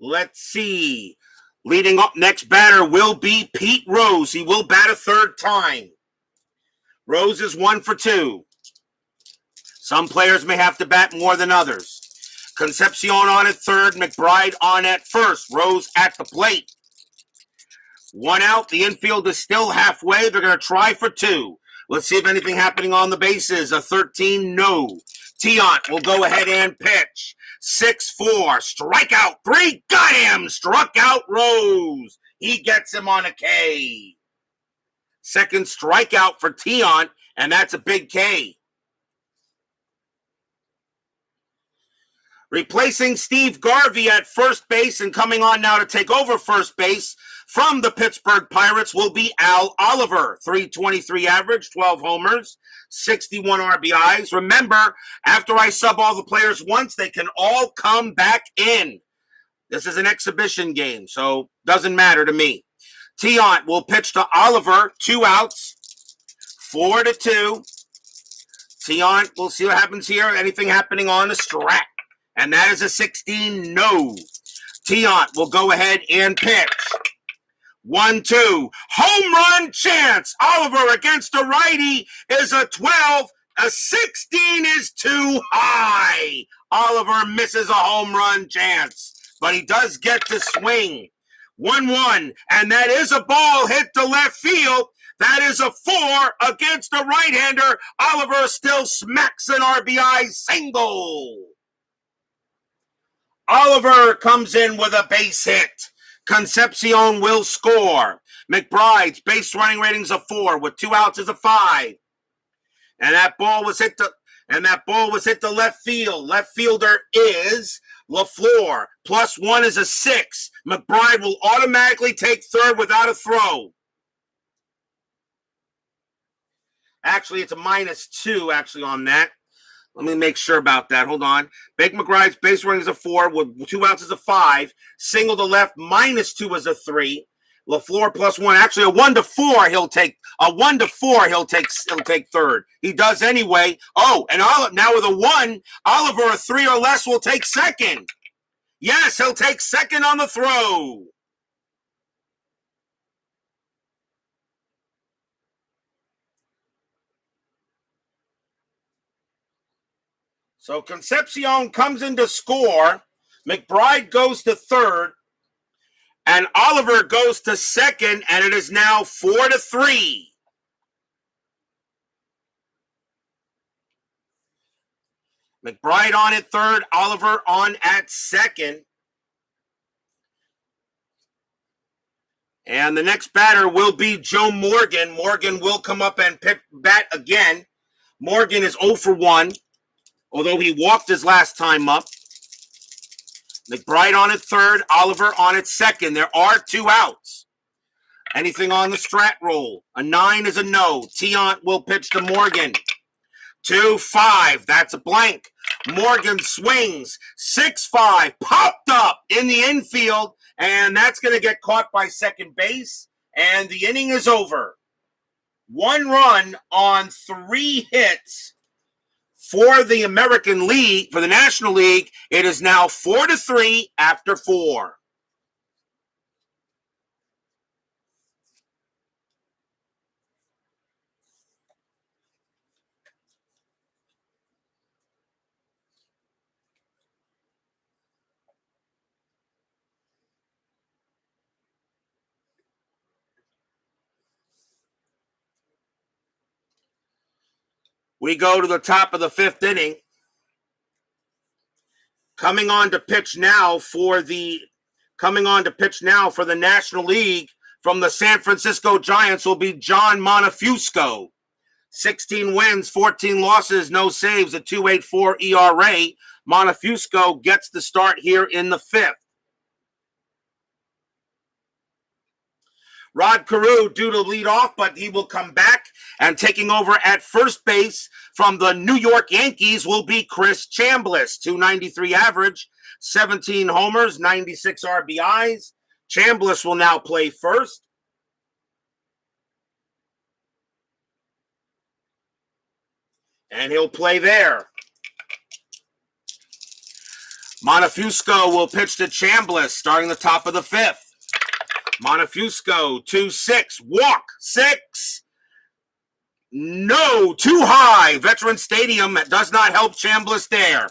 [SPEAKER 1] Let's see. Leading up next batter will be Pete Rose. He will bat a third time. Rose is 1 for 2. Some players may have to bat more than others. Concepcion on at third, McBride on at first. Rose at the plate. 1 out. The infield is still halfway. They're going to try for 2. Let's see if anything happening on the bases. A 13, no. Tiant will go ahead and pitch. 6-4. Strikeout. 3. Got him. Struck out Rose. He gets him on a K. Second strikeout for Tiant, and that's a big K. Replacing Steve Garvey at first base and coming on now to take over first base from the Pittsburgh Pirates will be Al Oliver. 323 average, 12 homers, 61 RBIs. Remember, after I sub all the players once, they can all come back in. This is an exhibition game, so doesn't matter to me. Tiant will pitch to Oliver, 2 outs, 4-2. Tiant, we'll see what happens here. Anything happening on the strat? And that is a 16, no. Tiant will go ahead and pitch. 1-2. Home run chance. Oliver against a righty is a 12. A 16 is too high. Oliver misses a home run chance, but he does get to swing. 1-1, and that is a ball hit to left field. That is a 4 against a right-hander. Oliver still smacks an RBI single. Oliver comes in with a base hit. Concepcion will score. McBride's base running rating's a 4 with 2 outs is a 5. And that ball was hit to left field. Left fielder is LaFleur. +1 is a 6. McBride will automatically take third without a throw. Actually, it's a -2 actually on that. Let me make sure about that. Hold on. Big McBride's base running is a 4 with 2 outs is a 5. Single to left -2 is a 3. LaFleur +1. Actually, a 1-4 he'll take. A 1-4 he'll take third. He does anyway. Oh, and now with a 1, Oliver a 3 or less will take second. Yes, he'll take second on the throw. So Concepcion comes in to score. McBride goes to third. And Oliver goes to second. And it is now 4-3. McBride on at third. Oliver on at second. And the next batter will be Joe Morgan. Morgan will come up and bat again. Morgan is 0 for 1. Although he walked his last time up. McBride on at third, Oliver on at second. There are 2 outs. Anything on the strat roll? A 9 is a no. Tiant will pitch to Morgan. 2-5. That's a blank. Morgan swings. 6-5. Popped up in the infield. And that's going to get caught by second base. And the inning is over. 1 run on 3 hits. For the American League, for the National League, it is now 4-3 after 4. We go to the top of the 5th inning. Coming on to pitch now for the National League from the San Francisco Giants will be John Monefusco. 16 wins, 14 losses, no saves, a 2.84 ERA. Monefusco gets the start here in the 5th. Rod Carew due to lead off, but he will come back, and taking over at first base from the New York Yankees will be Chris Chambliss. 293 average, 17 homers, 96 RBIs. Chambliss will now play first. And he'll play there. Monefusco will pitch to Chambliss starting the top of the 5th. Monefusco, 2-6, walk, 6. No, too high. Veterans Stadium does not help Chambliss there.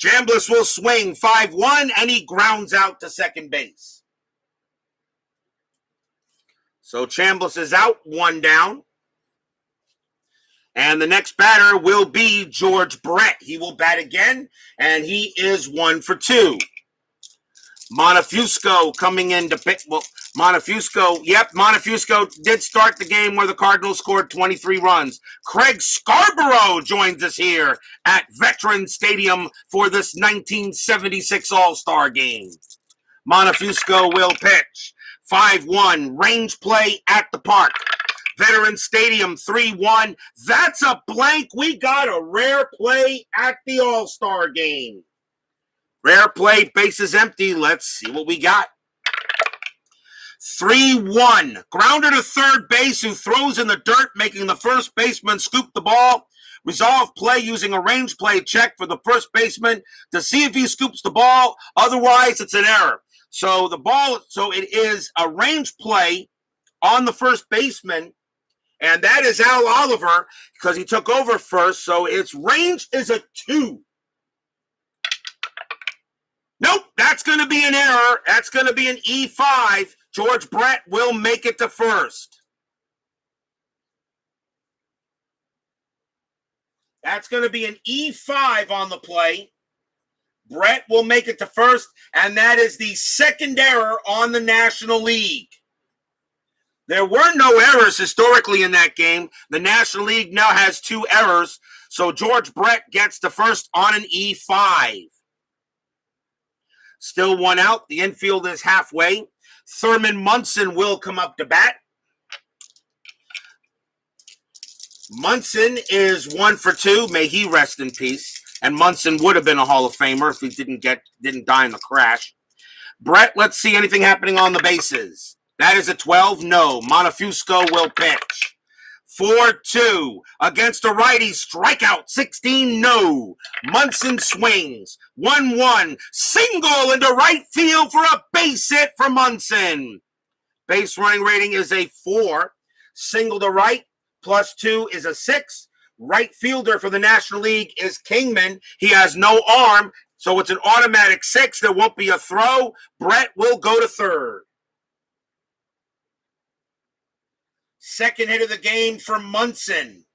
[SPEAKER 1] Chambliss will swing 5-1, and he grounds out to second base. So Chambliss is out, 1 down. And the next batter will be George Brett. He will bat again, and he is 1 for 2. Monefusco coming in to pick. Well, Monefusco did start the game where the Cardinals scored 23 runs. Craig Scarborough joins us here at Veterans Stadium for this 1976 All-Star game. Monefusco will pitch. 5-1, range play at the park. Veterans Stadium, 3-1. That's a blank. We got a rare play at the All-Star game. Rare play, bases empty. Let's see what we got. 3-1. Grounder to third base who throws in the dirt, making the first baseman scoop the ball. Resolve play using a range play check for the first baseman to see if he scoops the ball. Otherwise, it's an error. So it is a range play on the first baseman, and that is Al Oliver because he took over first. So its range is a 2. Nope, that's going to be an error. That's going to be an E5. George Brett will make it to first. That's going to be an E5 on the play. Brett will make it to first, and that is the second error on the National League. There were no errors historically in that game. The National League now has 2 errors, so George Brett gets to first on an E5. Still 1 out. The infield is halfway. Thurman Munson will come up to bat. Munson is 1 for 2. May he rest in peace. And Munson would have been a Hall of Famer if he didn't die in the crash. Brett, let's see anything happening on the bases. That is a 12. No. Monefusco will pitch. 4-2 against a righty, strikeout 16, no. Munson swings 1-1, single into right field for a base hit for Munson. Base running rating is a 4. Single to right plus 2 is a 6. Right fielder for the National League is Kingman. He has no arm, so it's an automatic 6. There won't be a throw. Brett will go to third. Second hit of the game for Munson.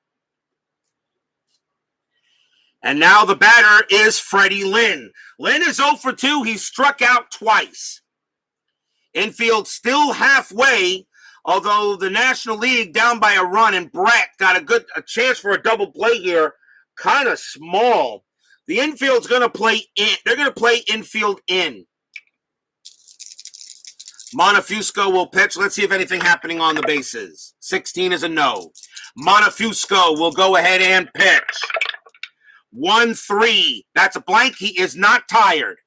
[SPEAKER 1] And now the batter is Freddie Lynn. Lynn is 0 for 2. He struck out twice. Infield still halfway, although the National League down by a run, and Brett got a chance for a double play here. Kind of small. The infield's going to play in. They're going to play infield in. Monefusco will pitch. Let's see if anything happening on the bases. 16 is a no. Monefusco will go ahead and pitch. 1-3. That's a blank. He is not tired.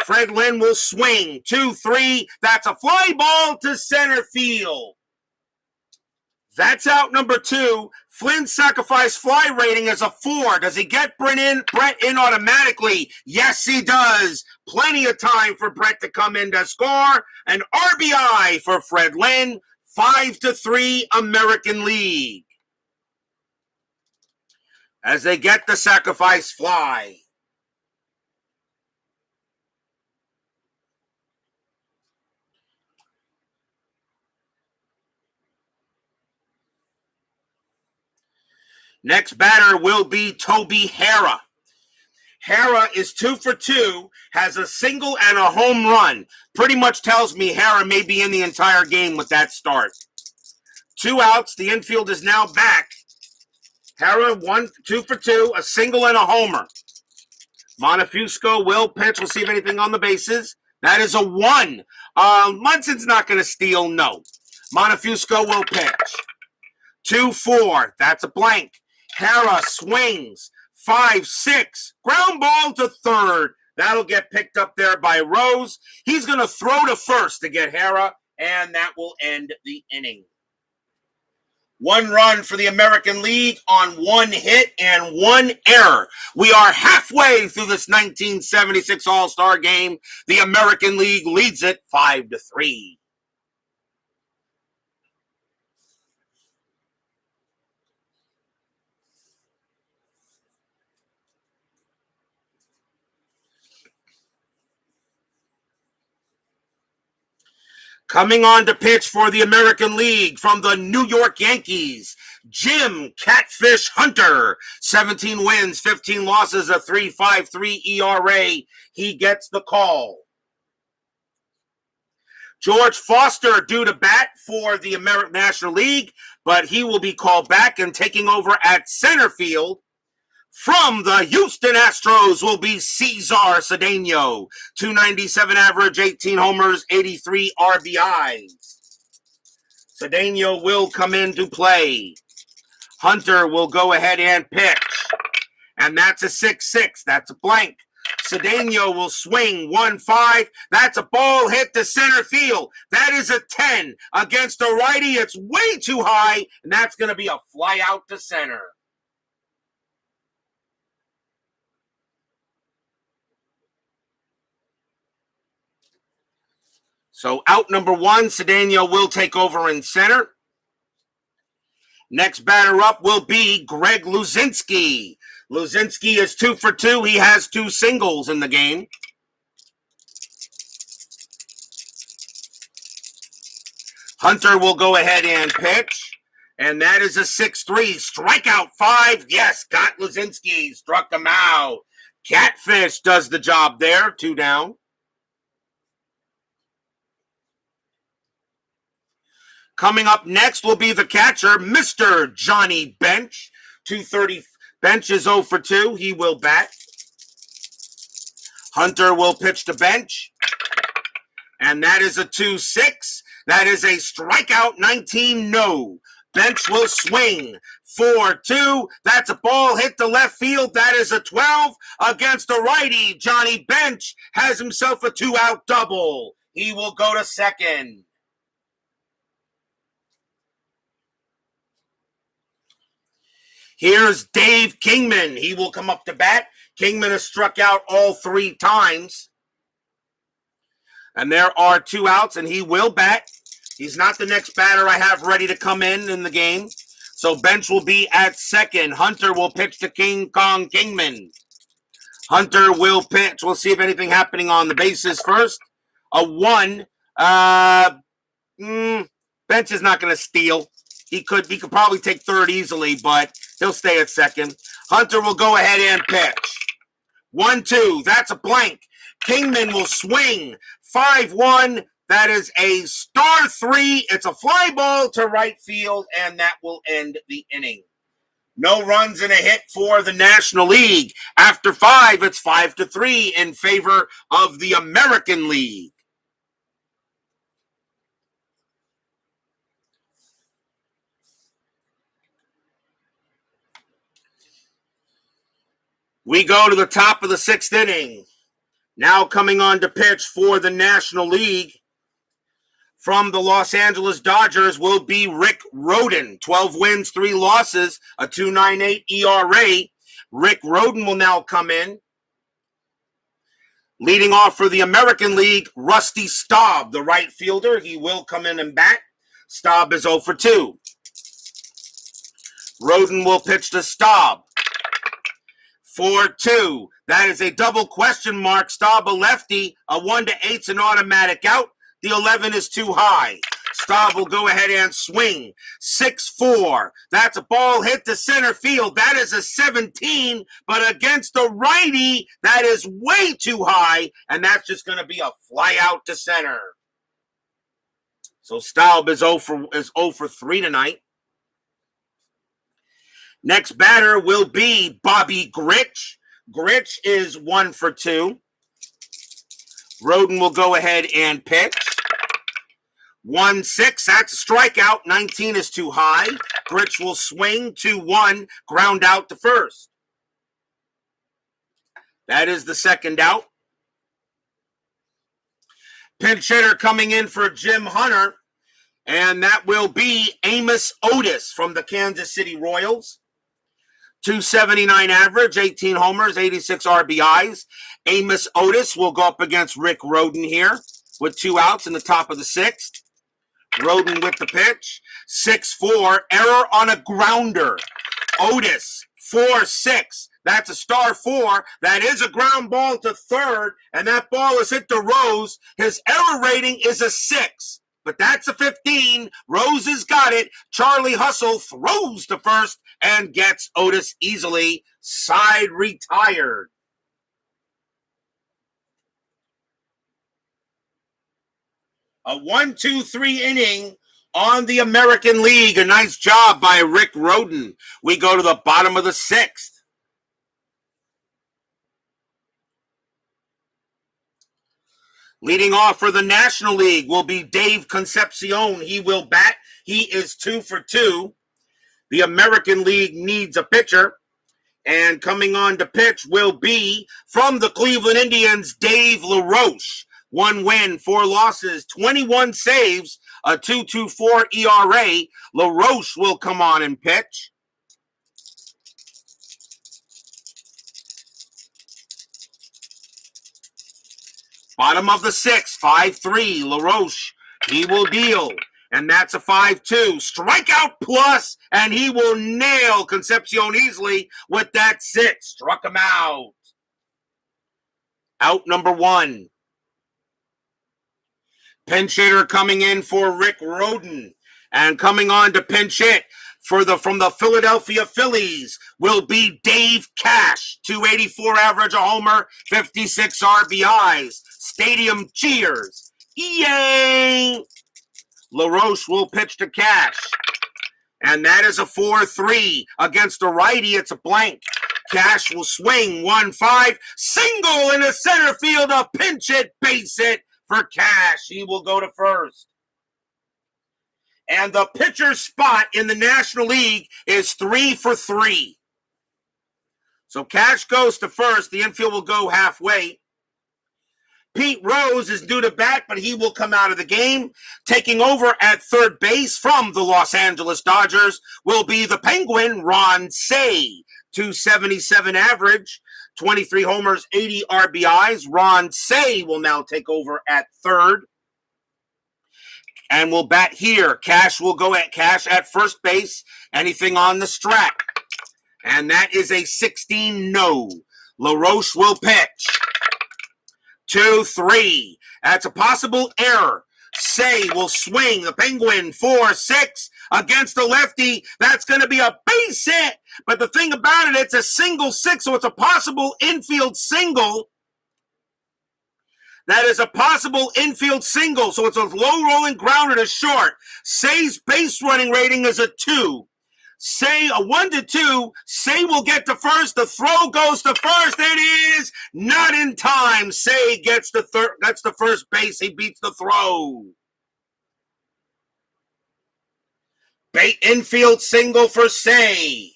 [SPEAKER 1] Fred Lynn will swing. 2-3. That's a fly ball to center field. That's out number 2. Flynn's sacrifice fly rating is a 4. Does he get Brett in automatically? Yes, he does. Plenty of time for Brett to come in to score. An RBI for Fred Lynn. 5-3 American League. As they get the sacrifice fly. Next batter will be Toby Hara. Hara is 2 for 2, has a single and a home run. Pretty much tells me Hara may be in the entire game with that start. 2 outs. The infield is now back. Hara 2 for 2, a single and a homer. Monefusco will pitch. We'll see if anything on the bases. That is a 1. Munson's not going to steal. No. Monefusco will pitch. 2-4. That's a blank. Hara swings. 5-6. Ground ball to third. That'll get picked up there by Rose. He's going to throw to first to get Hara, and that will end the inning. 1 run for the American League on 1 hit and 1 error. We are halfway through this 1976 All-Star game. The American League leads it 5-3. Coming on to pitch for the American League from the New York Yankees, Jim Catfish Hunter. 17 wins, 15 losses, a 3.53 ERA. He gets the call. George Foster due to bat for the National League, but he will be called back, and taking over at center field from the Houston Astros will be Cesar Cedeno. 297 average, 18 homers, 83 RBIs. Cedeno will come into play. Hunter will go ahead and pitch. And that's a 6-6. That's a blank. Cedeno will swing 1-5. That's a ball hit to center field. That is a 10 against a righty. It's way too high, and that's going to be a fly out to center. So out number 1, Cedeno will take over in center. Next batter up will be Greg Luzinski. Luzinski is 2 for 2. He has 2 singles in the game. Hunter will go ahead and pitch. And that is a 6-3. Strikeout 5. Yes, got Luzinski. Struck him out. Catfish does the job there. 2 down. Coming up next will be the catcher, Mr. Johnny Bench. 230. Bench is 0 for 2. He will bat. Hunter will pitch to Bench. And that is a 2-6. That is a strikeout 19 no. Bench will swing 4-2. That's a ball hit to left field. That is a 12 against a righty. Johnny Bench has himself a 2-out double. He will go to second. Here's Dave Kingman. He will come up to bat. Kingman has struck out all 3 times. And there are 2 outs, and he will bat. He's not the next batter I have ready to come in the game. So Bench will be at second. Hunter will pitch to King Kong Kingman. Hunter will pitch. We'll see if anything happening on the bases first. A 1. Bench is not going to steal. He could probably take third easily, but he'll stay at second. Hunter will go ahead and pitch. 1-2. That's a blank. Kingman will swing. 5-1. That is a star 3. It's a fly ball to right field, and that will end the inning. No runs and a hit for the National League. After 5, it's 5-3 in favor of the American League. We go to the top of the 6th inning. Now coming on to pitch for the National League from the Los Angeles Dodgers will be Rick Rhoden. 12 wins, 3 losses, a 2.98 ERA. Rick Rhoden will now come in. Leading off for the American League, Rusty Staub, the right fielder. He will come in and bat. Staub is 0 for 2. Rhoden will pitch to Staub. 4-2. That is a double question mark. Staub a lefty. A 1-8's an automatic out. The 11 is too high. Staub will go ahead and swing. 6-4. That's a ball hit to center field. That is a 17, but against the righty, that is way too high, and that's just going to be a fly out to center. So Staub is 0 for 3 tonight. Next batter will be Bobby Grich. Grich is 1 for 2. Roden will go ahead and pitch. 1-6, that's a strikeout. 19 is too high. Grich will swing. 2-1, ground out to first. That is the second out. Pinch hitter coming in for Jim Hunter, and that will be Amos Otis from the Kansas City Royals. 279 average, 18 homers, 86 RBIs. Amos Otis will go up against Rick Roden here with 2 outs in the top of the 6th. Roden with the pitch. 6-4, error on a grounder. Otis, 4-6. That's a star 4. That is a ground ball to third, and that ball is hit to Rose. His error rating is a 6. But that's a 15. Rose has got it. Charlie Hustle throws to first and gets Otis easily. Side retired. A 1-2-3 inning on the American League. A nice job by Rick Roden. We go to the bottom of the 6th. Leading off for the National League will be Dave Concepcion. He will bat. He is 2 for 2. The American League needs a pitcher. And coming on to pitch will be from the Cleveland Indians, Dave LaRoche. 1 win, 4 losses, 21 saves, a 2.24 ERA. LaRoche will come on and pitch. Bottom of the 6th, 5-3. LaRoche, he will deal. And that's a 5-2. Strikeout plus, and he will nail Concepcion easily with that 6. Struck him out. Out number 1. Pinch hitter coming in for Rick Roden. And coming on to pinch hit from the Philadelphia Phillies will be Dave Cash. 284 average, a homer, 56 RBIs. Stadium cheers. Yay! LaRoche will pitch to Cash. And that is a 4-3. Against the righty, it's a blank. Cash will swing. 1-5. Single in the center field. A pinch hit, base hit for Cash. He will go to first. And the pitcher's spot in the National League is 3 for 3. So Cash goes to first. The infield will go halfway. Pete Rose is due to bat, but he will come out of the game. Taking over at third base from the Los Angeles Dodgers will be the Penguin, Ron Cey. 277 average, 23 homers, 80 RBIs. Ron Cey will now take over at third. And will bat here. Cash will go at Cash at first base. Anything on the strat. And that is a 16 no. LaRoche will pitch. 2-3. That's a possible error. Cey will swing. The Penguin 4-6 against the lefty. That's going to be a base hit. But the thing about it, it's a single 6, so it's a possible infield single. That is a possible infield single, so it's a low rolling grounder to short. Cey's base running rating is a 2. Cey a 1-2. Cey will get to first. The throw goes to first. It is not in time. Cey gets the first base. He beats the throw. Infield single for Cey.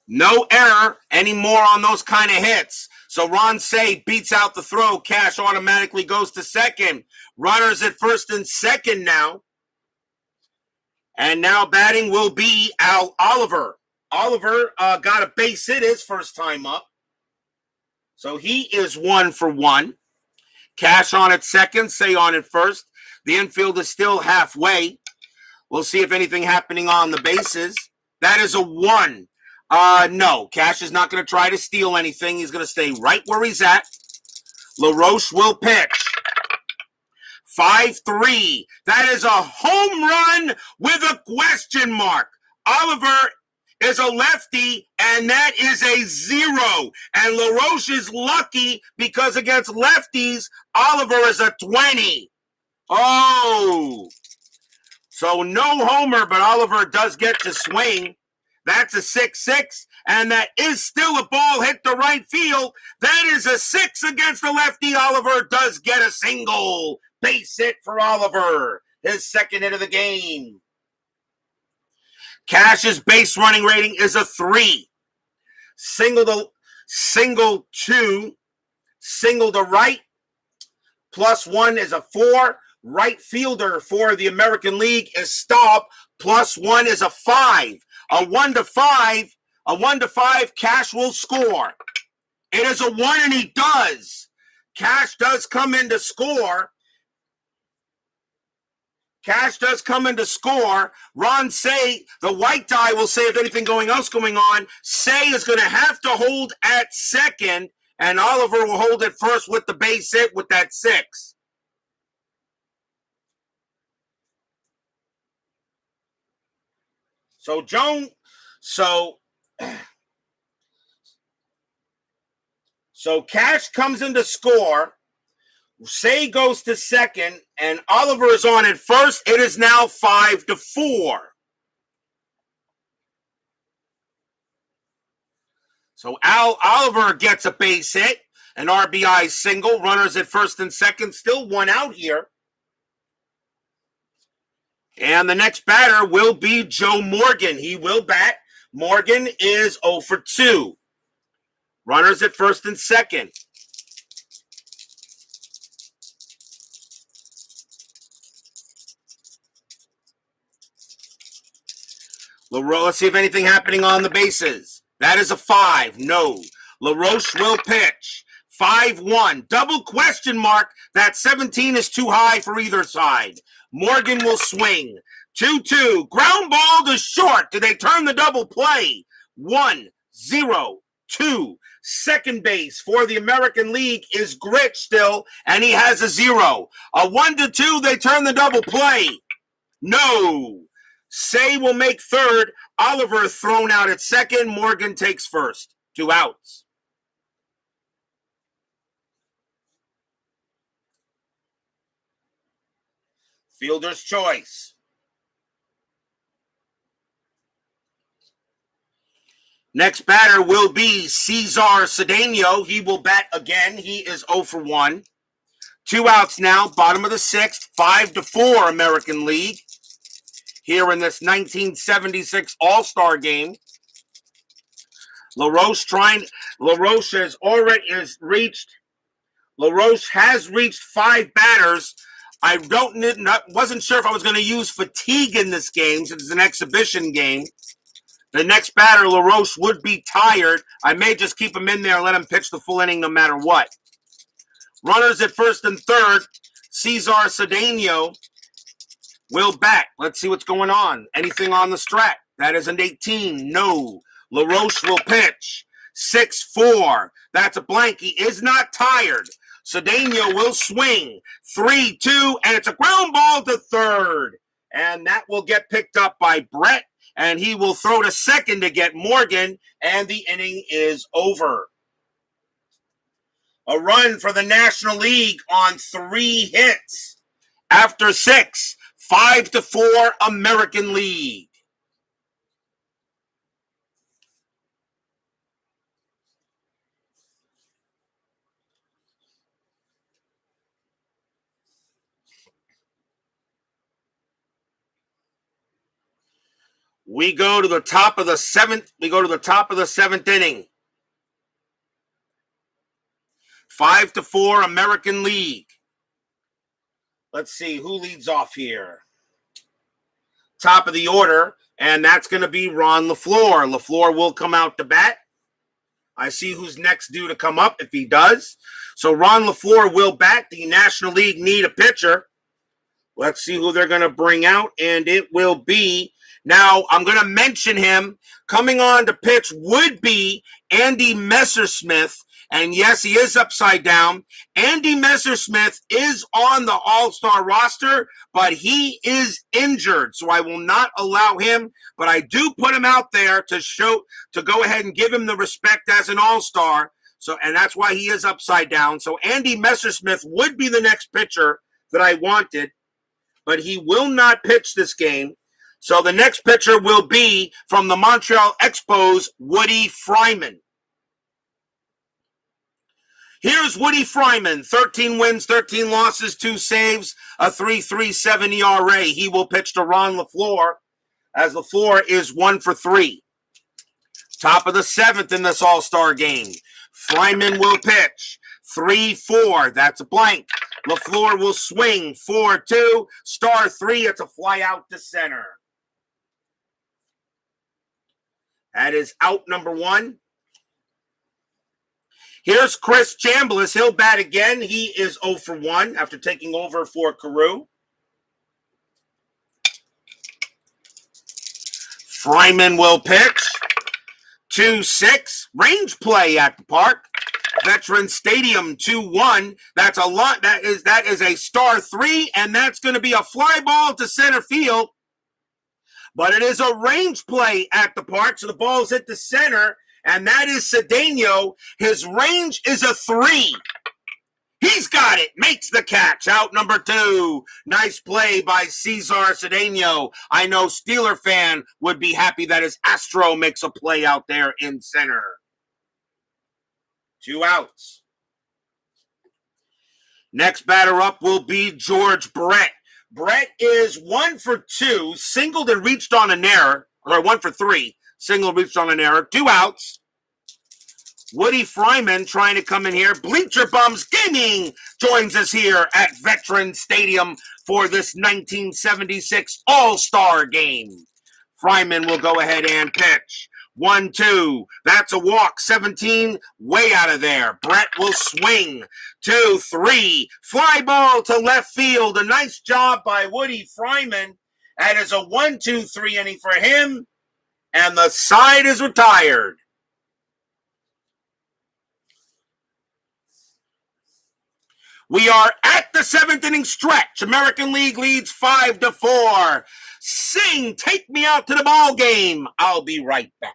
[SPEAKER 1] No error anymore on those kind of hits. So Ron Cey beats out the throw. Cash automatically goes to second. Runners at first and second now. And now batting will be Al Oliver. Oliver got a base hit his first time up. So he is 1 for 1. Cash on at second, Cey on at first. The infield is still halfway. We'll see if anything happening on the bases. That is a 1. No, Cash is not going to try to steal anything. He's going to stay right where he's at. LaRoche will pitch. 5-3. That is a home run with a question mark. Oliver is a lefty, and that is a 0. And LaRoche is lucky because against lefties, Oliver is a 20. Oh, so no homer, but Oliver does get to swing. That's a 6-6, and that is still a ball hit the right field. That is a 6 against the lefty. Oliver does get a single. Base hit for Oliver, his second hit of the game. Cash's base running rating is a 3. Single to right, +1 is a 4. Right fielder for the American League is Staub, +1 is a 5. A 1-5, Cash will score. It is a 1, and he does. Cash does come in to score. Ron Say, the white die, will say if anything else going on. Say is going to have to hold at second, and Oliver will hold it first with the base hit with that 6. So Cash comes in to score. Say goes to second, and Oliver is on at first. It is now 5-4. So Oliver gets a base hit, an RBI single. Runners at first and second, still 1 out here. And the next batter will be Joe Morgan. He will bat. Morgan is 0 for 2. Runners at first and second. Let's see if anything happening on the bases. That is a 5. No. LaRoche will pitch. 5-1. Double question mark. That 17 is too high for either side. Morgan will swing. 2-2. Ground ball to short. Do they turn the double play? 1-0-2. Second base for the American League is Gritch still, and he has a 0. A 1-2. They turn the double play. No. Say will make third. Oliver thrown out at second. Morgan takes first. 2 outs. Fielder's choice. Next batter will be Cesar Cedeno. He will bat again. He is 0 for 1. 2 outs now. Bottom of the 6th. 5-4 American League. Here in this 1976 All-Star game. LaRoche has reached 5 batters. I wasn't sure if I was going to use fatigue in this game since it's an exhibition game. The next batter, LaRoche, would be tired. I may just keep him in there and let him pitch the full inning no matter what. Runners at first and third. Cesar Cedeno will bat. Let's see what's going on. Anything on the strat? That is an 18. No. LaRoche will pitch. 6-4. That's a blank. He is not tired. Cedeno will swing. 3-2, and it's a ground ball to third. And that will get picked up by Brett, and he will throw to second to get Morgan, and the inning is over. A run for the National League on 3 hits. After 6, 5-4 American League. We go to the top of the 7th. We go to the top of the 7th inning. 5-4 American League. Let's see who leads off here. Top of the order, and that's going to be Ron LaFleur. LaFleur will come out to bat. I see who's next due to come up if he does. So Ron LaFleur will bat. The National League need a pitcher. Let's see who they're going to bring out, and it will be. Now, I'm going to mention him. Coming on to pitch would be Andy Messersmith. And yes, he is upside down. Andy Messersmith is on the All-Star roster, but he is injured, so I will not allow him. But I do put him out there to go ahead and give him the respect as an All-Star. So, and that's why he is upside down. So Andy Messersmith would be the next pitcher that I wanted, but he will not pitch this game. So the next pitcher will be from the Montreal Expos, Woody Fryman. Here's Woody Fryman, 13 wins, 13 losses, 2 saves, a 3.37 ERA. He will pitch to Ron LaFleur, as LaFleur is 1 for 3. Top of the 7th in this All-Star game. Fryman will pitch 3-4. That's a blank. LaFleur will swing 4-2. Star 3. It's a fly out to center. That is out number 1. Here's Chris Chambliss. He'll bat again. He is 0 for 1 after taking over for Carew. Fryman will pitch 2-6. Range play at the park. Veterans Stadium 2-1. That's a lot. That is a star 3, and that's going to be a fly ball to center field. But it is a range play at the park, so the ball's hit the center. And that is Cedeno. His range is a 3. He's got it. Makes the catch. Out number 2. Nice play by Cesar Cedeno. I know Steeler fan would be happy that his Astro makes a play out there in center. 2 outs. Next batter up will be George Brett. Brett is 1 for 2. Singled and reached on an error. Or 1 for 3. Single reached on an error. 2 outs. Woody Fryman trying to come in here. Bleacher Bums Gaming joins us here at Veterans Stadium for this 1976 All-Star game. Fryman will go ahead and pitch. 1-2. That's a walk. 17. Way out of there. Brett will swing. 2-3. Fly ball to left field. A nice job by Woody Fryman. That is a 1-2-3 inning for him. And the side is retired. We are at the 7th inning stretch. American League leads 5-4. Sing, take me out to the ball game. I'll be right back.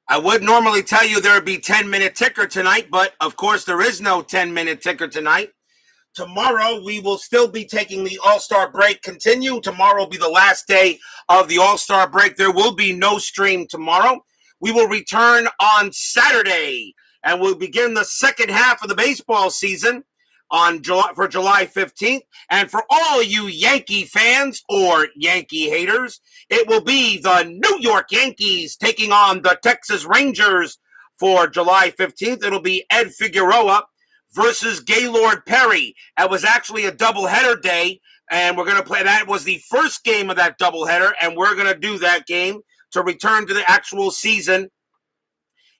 [SPEAKER 1] I would normally tell you there would be 10-minute ticker tonight, but of course there is no 10-minute ticker tonight. Tomorrow we will still be taking the All-Star break. Continue. Tomorrow will be the last day of the All-Star break. There will be no stream tomorrow. We will return on Saturday, and we'll begin the second half of the baseball season for July 15th. And for all you Yankee fans or Yankee haters, it will be the New York Yankees taking on the Texas Rangers for July 15th. It'll be Ed Figueroa versus Gaylord Perry. It was actually a doubleheader day, and we're going to play. That was the first game of that doubleheader, and we're going to do that game to return to the actual season.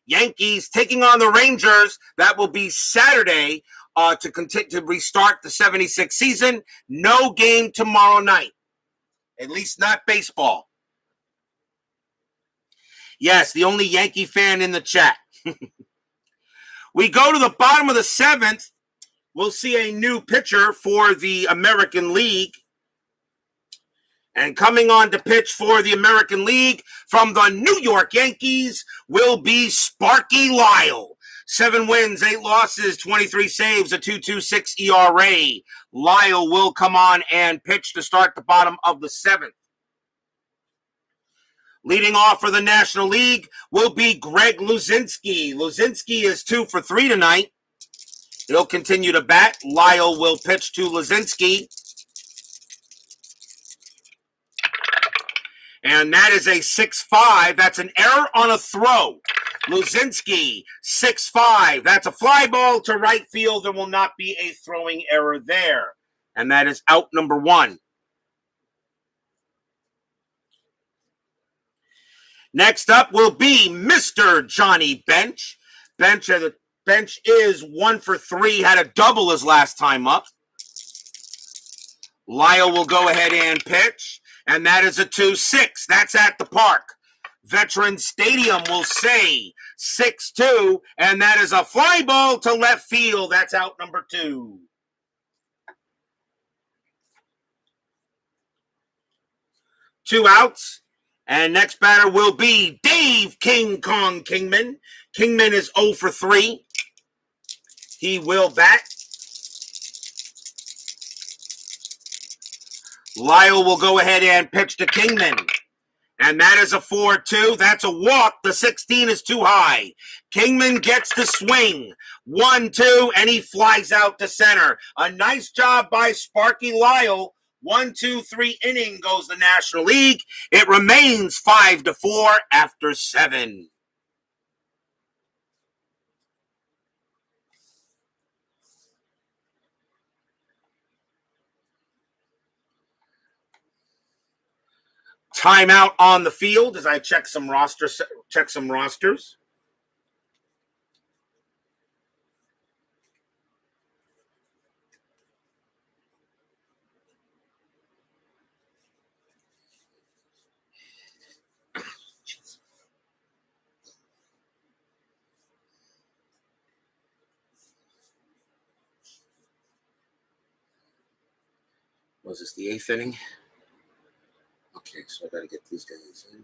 [SPEAKER 1] Yankees taking on the Rangers. That will be Saturday to continue to restart the 76 season. No game tomorrow night, at least not baseball. Yes, the only Yankee fan in the chat. We go to the bottom of the 7th. We'll see a new pitcher for the American League. And coming on to pitch for the American League from the New York Yankees will be Sparky Lyle. 7 wins, 8 losses, 23 saves, a 2.26 ERA. Lyle will come on and pitch to start the bottom of the 7th. Leading off for the National League will be Greg Luzinski. Luzinski is 2 for 3 tonight. He'll continue to bat. Lyle will pitch to Luzinski. And that is a 6-5. That's an error on a throw. Luzinski, 6-5. That's a fly ball to right field. There will not be a throwing error there. And that is out number 1. Next up will be Mr. Johnny Bench. Bench is 1 for 3. Had a double his last time up. Lyle will go ahead and pitch. And that is a 2-6. That's at the park. Veterans Stadium will say 6-2. And that is a fly ball to left field. That's out number 2. Two outs. And next batter will be Dave King Kong Kingman. Kingman is 0 for 3. He will bat. Lyle will go ahead and pitch to Kingman. And that is a 4-2. That's a walk. The 16 is too high. Kingman gets the swing. 1-2, and he flies out to center. A nice job by Sparky Lyle. 1-2-3 inning goes the National League. It remains 5-4 after 7. Timeout on the field as I check some rosters. Was this the 8th inning? Okay, so I got to get these guys in.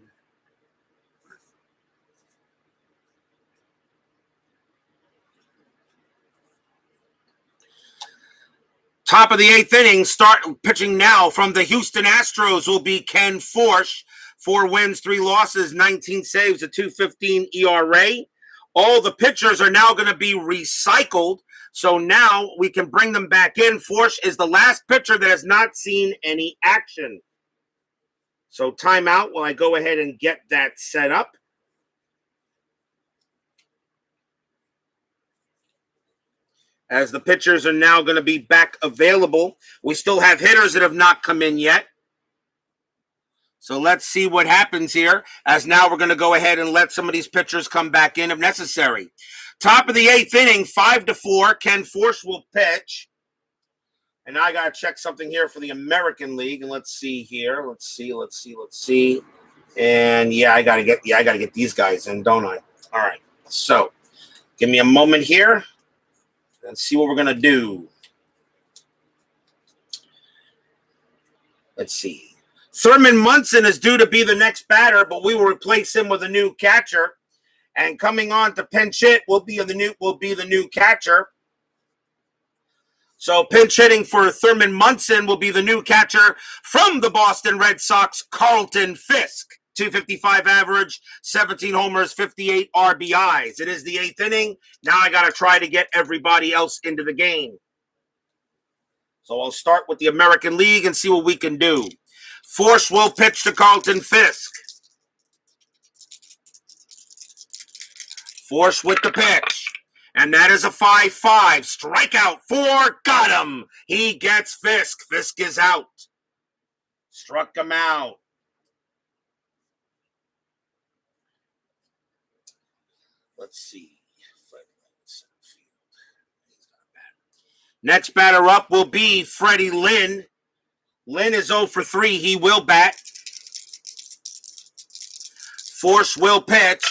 [SPEAKER 1] Top of the 8th inning, start pitching now from the Houston Astros will be Ken Forsch. 4 wins, 3 losses, 19 saves, a 2.15 ERA. All the pitchers are now going to be recycled, so now we can bring them back in. Forsch is the last pitcher that has not seen any action. So timeout while I go ahead and get that set up. As the pitchers are now going to be back available. We still have hitters that have not come in yet. So let's see what happens here, as now we're going to go ahead and let some of these pitchers come back in if necessary. Top of the 8th inning, 5-4. Ken Forsch will pitch. And I got to check something here for the American League. And let's see here. Let's see. And yeah, I got to get these guys in, don't I? All right. So give me a moment here. Let's see what we're going to do. Let's see. Thurman Munson is due to be the next batter, but we will replace him with a new catcher. And coming on to pinch hit will be the new catcher. So pinch hitting for Thurman Munson will be the new catcher from the Boston Red Sox, Carlton Fisk. 255 average, 17 homers, 58 RBIs. It is the 8th inning. Now I got to try to get everybody else into the game. So I'll start with the American League and see what we can do. Forsch will pitch to Carlton Fisk. Forsch with the pitch. And that is a 5-5. Strikeout 4. Got him. He gets Fisk. Fisk is out. Struck him out. Let's see. Next batter up will be Freddie Lynn. Lynn is 0 for 3. He will bat. Forsch will pitch.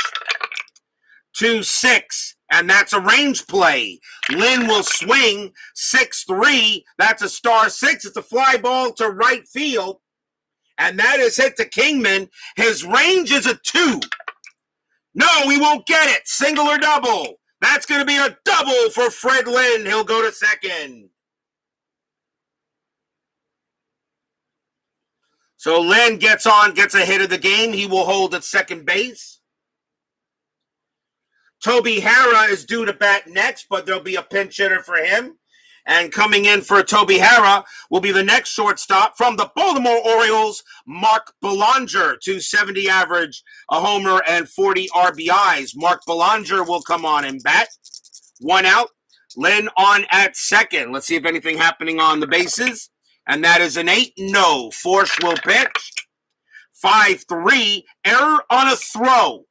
[SPEAKER 1] 2-6. And that's a range play. Lynn will swing. 6-3. That's a star 6. It's a fly ball to right field. And that is hit to Kingman. His range is a 2. No, he won't get it. Single or double. That's going to be a double for Fred Lynn. He'll go to second. So Lynn gets a hit of the game. He will hold at second base. Toby Harrah is due to bat next, but there'll be a pinch hitter for him. And coming in for Toby Harrah will be the next shortstop from the Baltimore Orioles, Mark Belanger, 270 average, a homer, and 40 RBIs. Mark Belanger will come on and bat. One out. Lynn on at second. Let's see if anything happening on the bases. And that is an 8-0. Force will pitch. 5-3. Error on a throw.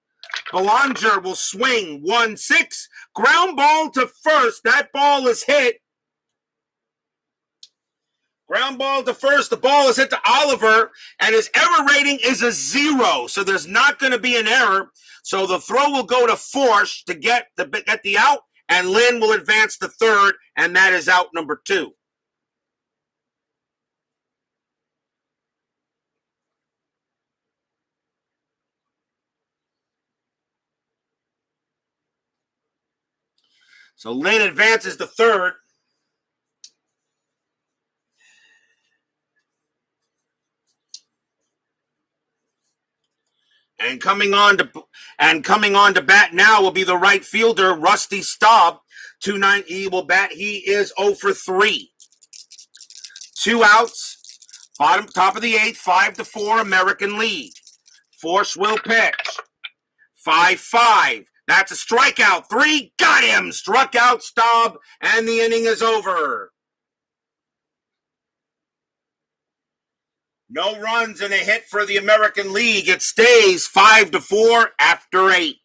[SPEAKER 1] Belanger will swing. 1-6. Ground ball to first. That ball is hit. Ground ball to first. The ball is hit to Oliver, and his error rating is a 0. So there's not going to be an error. So the throw will go to Force to get the out, and Lynn will advance to third, and that is out number 2. So Lynn advances to third. And coming on to bat now will be the right fielder, Rusty Staub. 2-9. He will bat. He is 0 for 3. 2 outs. Top of the 8th. 5-4 American League. Force will pitch. 5-5. That's a strikeout. 3. Got him. Struck out Staub, and the inning is over. No runs and a hit for the American League. It stays 5-4 after 8.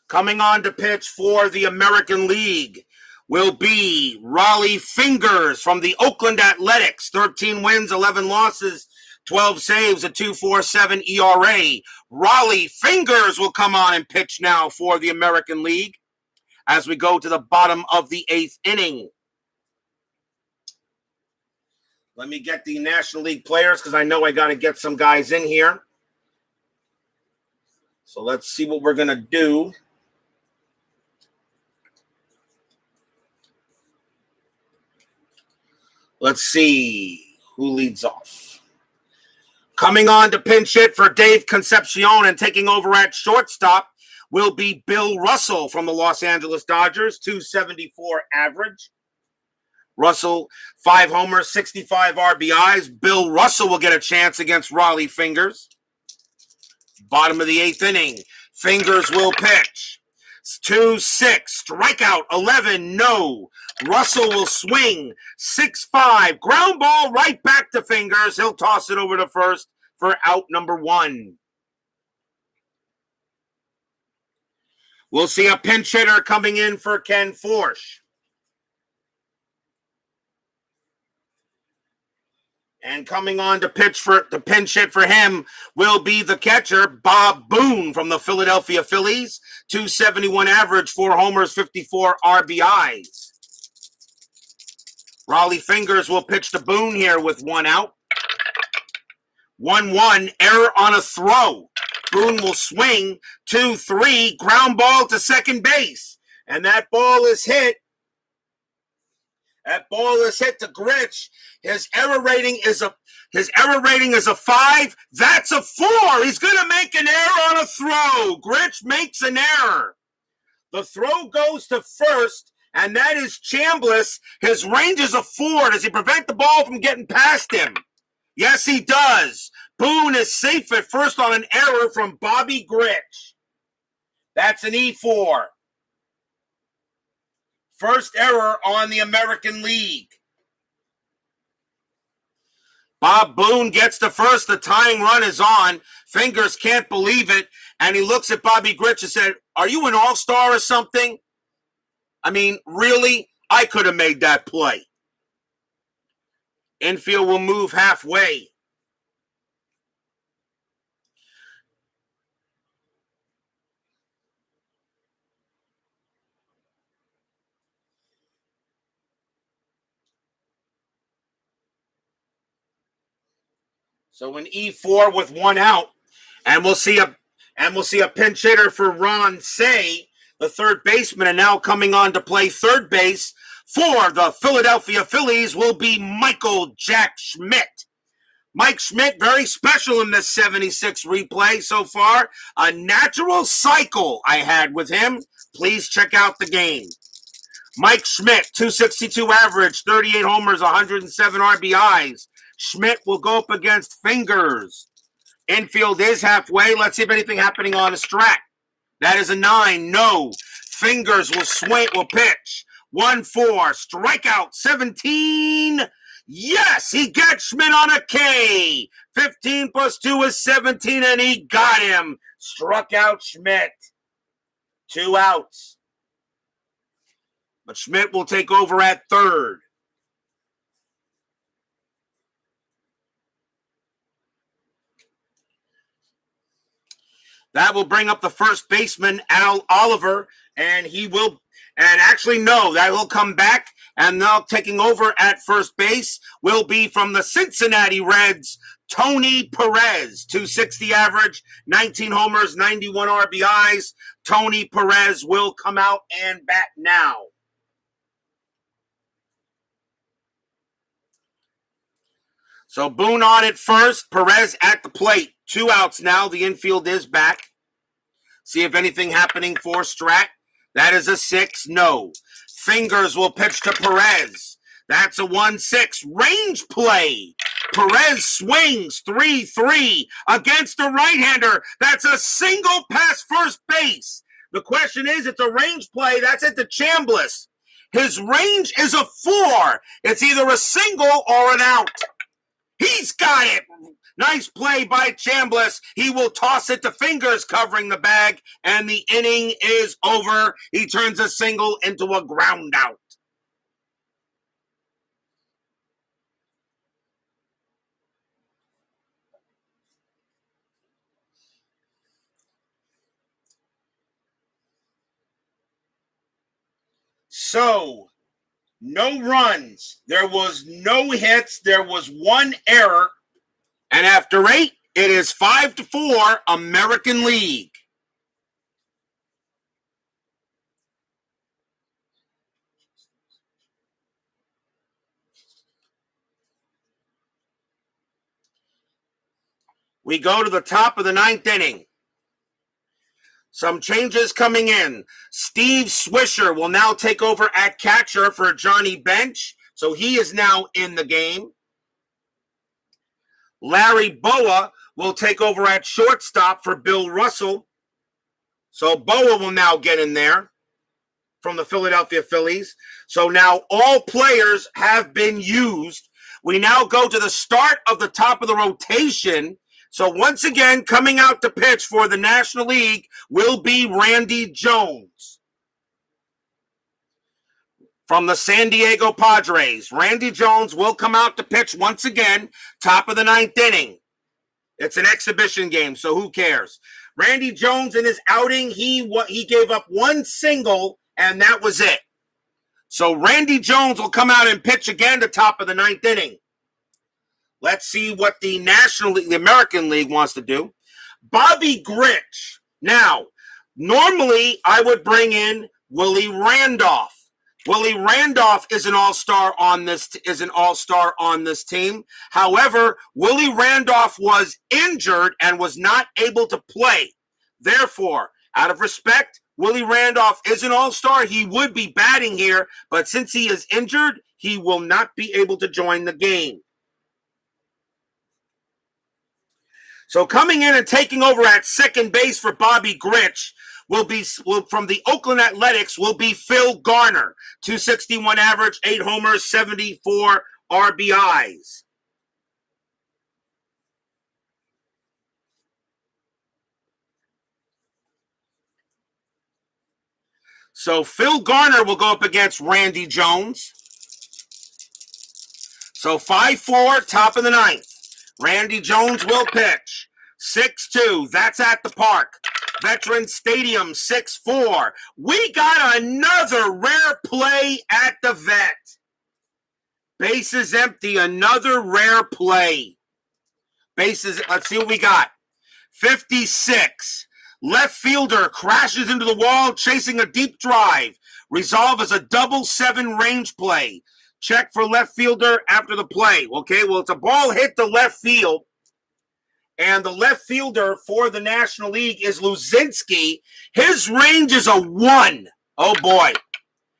[SPEAKER 1] Coming on to pitch for the American League will be Raleigh Fingers from the Oakland Athletics. 13 wins, 11 losses, 12 saves, a 2.47 ERA. Raleigh Fingers will come on and pitch now for the American League as we go to the bottom of the 8th inning. Let me get the National League players because I know I got to get some guys in here. So let's see what we're going to do. Let's see who leads off. Coming on to pinch hit for Dave Concepcion and taking over at shortstop will be Bill Russell from the Los Angeles Dodgers, 274 average. Russell, 5 homers, 65 RBIs. Bill Russell will get a chance against Raleigh Fingers. Bottom of the 8th inning. Fingers will pitch. 2-6. Strikeout 11. No. Russell will swing. 6-5. Ground ball right back to Fingers. He'll toss it over to first for out number 1. We'll see a pinch hitter coming in for Ken Forsch. And coming on to pinch hit for him will be the catcher, Bob Boone from the Philadelphia Phillies. 271 average, 4 homers, 54 RBIs. Raleigh Fingers will pitch to Boone here with 1 out. 1-1, error on a throw. Boone will swing. 2-3, ground ball to second base. And that ball is hit. That ball is hit to Gritch. His error rating is a 5. That's a 4. He's going to make an error on a throw. Gritch makes an error. The throw goes to first, and that is Chambliss. His range is a 4. Does he prevent the ball from getting past him? Yes, he does. Boone is safe at first on an error from Bobby Gritch. That's an E4. First error on the American League. Bob Boone gets to first. The tying run is on. Fingers can't believe it. And he looks at Bobby Gritch and said, "Are you an all-star or something? I mean, really? I could have made that play." Infield will move halfway. So an E4 with one out, and we'll see a pinch hitter for Ron Say, the third baseman, and now coming on to play third base for the Philadelphia Phillies will be Michael Jack Schmidt. Mike Schmidt, very special in this 76 replay so far. A natural cycle I had with him. Please check out the game. Mike Schmidt, 262 average, 38 homers, 107 RBIs. Schmidt will go up against Fingers. Infield is halfway. Let's see if anything happening on a strat. That is a 9. No. Fingers will swing, will pitch. 1-4. Strikeout 17. Yes, he gets Schmidt on a K. 15 plus 2 is 17, and he got him. Struck out Schmidt. 2 outs. But Schmidt will take over at third. That will bring up the first baseman, Al Oliver, and that will come back, and now taking over at first base will be from the Cincinnati Reds, Tony Perez, 260 average, 19 homers, 91 RBIs. Tony Perez will come out and bat now. So Boone on at first, Perez at the plate. 2 outs now. The infield is back. See if anything happening for Strat. That is a 6. No. Fingers will pitch to Perez. That's a 1-6. Range play. Perez swings 3-3 against a right-hander. That's a single past first base. The question is, it's a range play. That's at the Chambliss. His range is a 4. It's either a single or an out. He's got it. Nice play by Chambliss. He will toss it to Fingers covering the bag, and the inning is over. He turns a single into a ground out. So, no runs. There was no hits. There was 1 error. And after 8, it is 5-4 American League. We go to the top of the 9th inning. Some changes coming in. Steve Swisher will now take over at catcher for Johnny Bench. So he is now in the game. Larry Boa will take over at shortstop for Bill Russell. So Boa will now get in there from the Philadelphia Phillies. So now all players have been used. We now go to the start of the top of the rotation. So once again, coming out to pitch for the National League will be Randy Jones from the San Diego Padres. Randy Jones will come out to pitch once again, top of the 9th inning. It's an exhibition game, so who cares? Randy Jones in his outing, he gave up 1 single, and that was it. So Randy Jones will come out and pitch again to top of the 9th inning. Let's see what the National League, the American League wants to do. Bobby Grich. Now, normally I would bring in Willie Randolph. Willie Randolph is an all-star on this team. However, Willie Randolph was injured and was not able to play. Therefore, out of respect, Willie Randolph is an all-star. He would be batting here, but since he is injured, he will not be able to join the game. So coming in and taking over at second base for Bobby Grich from the Oakland Athletics will be Phil Garner, 261 average, 8 homers, 74 RBIs. So Phil Garner will go up against Randy Jones. So 5-4, top of the ninth. Randy Jones will pitch. 6-2, that's at the park. Veterans Stadium, 6-4. We got another rare play at the Vet. Bases empty, another rare play. Bases, let's see what we got. 56. Left fielder crashes into the wall, chasing a deep drive. Resolve as a 7-7 range play. Check for left fielder after the play. Okay, well, it's a ball hit to left field. And the left fielder for the National League is Luzinski. His range is a 1. Oh, boy.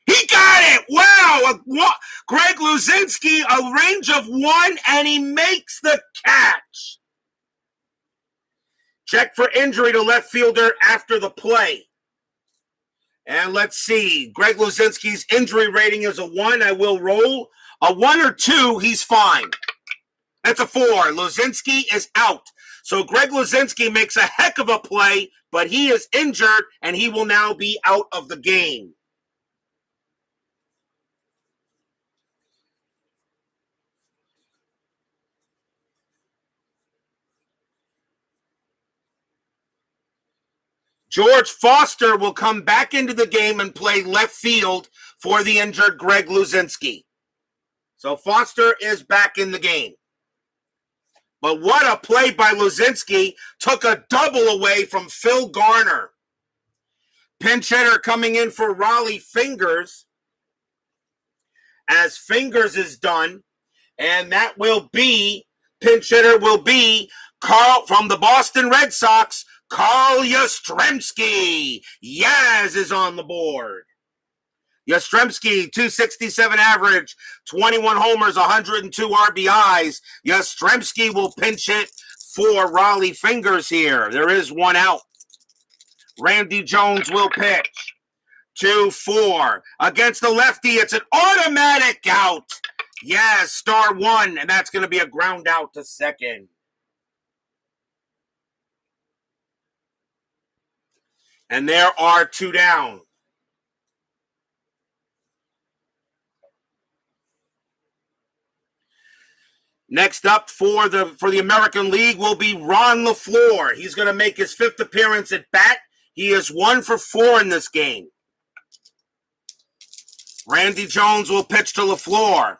[SPEAKER 1] He got it! Wow! Greg Luzinski, a range of 1, and he makes the catch. Check for injury to left fielder after the play. And let's see. Greg Luzinski's injury rating is a 1. I will roll. A 1 or 2, he's fine. That's a 4. Luzinski is out. So Greg Luzinski makes a heck of a play, but he is injured, and he will now be out of the game. George Foster will come back into the game and play left field for the injured Greg Luzinski. So Foster is back in the game. But what a play by Luzinski. Took a double away from Phil Garner. Pinch hitter coming in for Raleigh Fingers. As Fingers is done. And that will be, pinch hitter will be Carl from the Boston Red Sox, Carl Yastrzemski. Yaz is on the board. Yastrzemski, 267 average, 21 homers, 102 RBIs. Yastrzemski will pinch hit for Raleigh Fingers here. There is one out. Randy Jones will pitch. 2-4. Against the lefty, it's an automatic out. Yes, star 1, and that's going to be a ground out to second. And there are 2 down. Next up for the American League will be Ron LaFleur. He's going to make his 5th appearance at bat. He is 1 for 4 in this game. Randy Jones will pitch to LaFleur.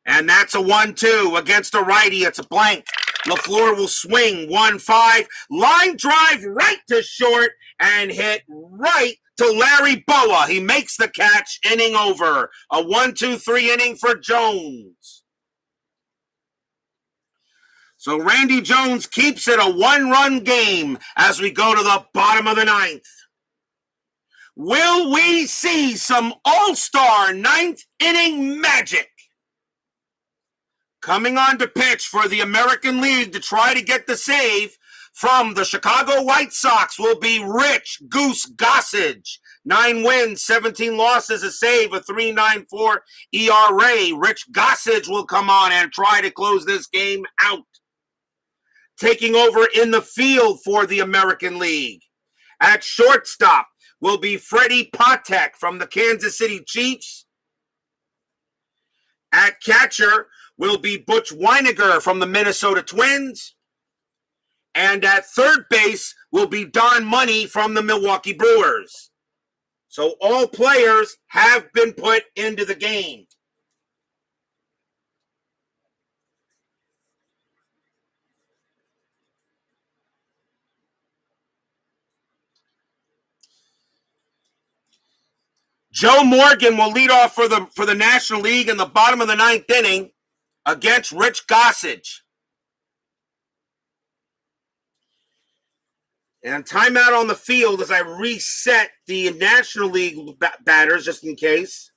[SPEAKER 1] And that's a 1-2 against a righty. It's a blank. LaFleur will swing 1-5. Line drive right to short and hit right to Larry Boa. He makes the catch. Inning over. A 1-2-3 inning for Jones. So Randy Jones keeps it a 1-run game as we go to the bottom of the 9th. Will we see some all-star 9th inning magic? Coming on to pitch for the American League to try to get the save from the Chicago White Sox will be Rich Goose Gossage. 9 wins, 17 losses, a save, a 3.94 ERA. Rich Gossage will come on and try to close this game out. Taking over in the field for the American League. At shortstop will be Freddie Patek from the Kansas City Chiefs. At catcher will be Butch Weiniger from the Minnesota Twins. And at third base will be Don Money from the Milwaukee Brewers. So all players have been put into the game. Joe Morgan will lead off for the National League in the bottom of the 9th inning against Rich Gossage. And timeout on the field as I reset the National League batters just in case.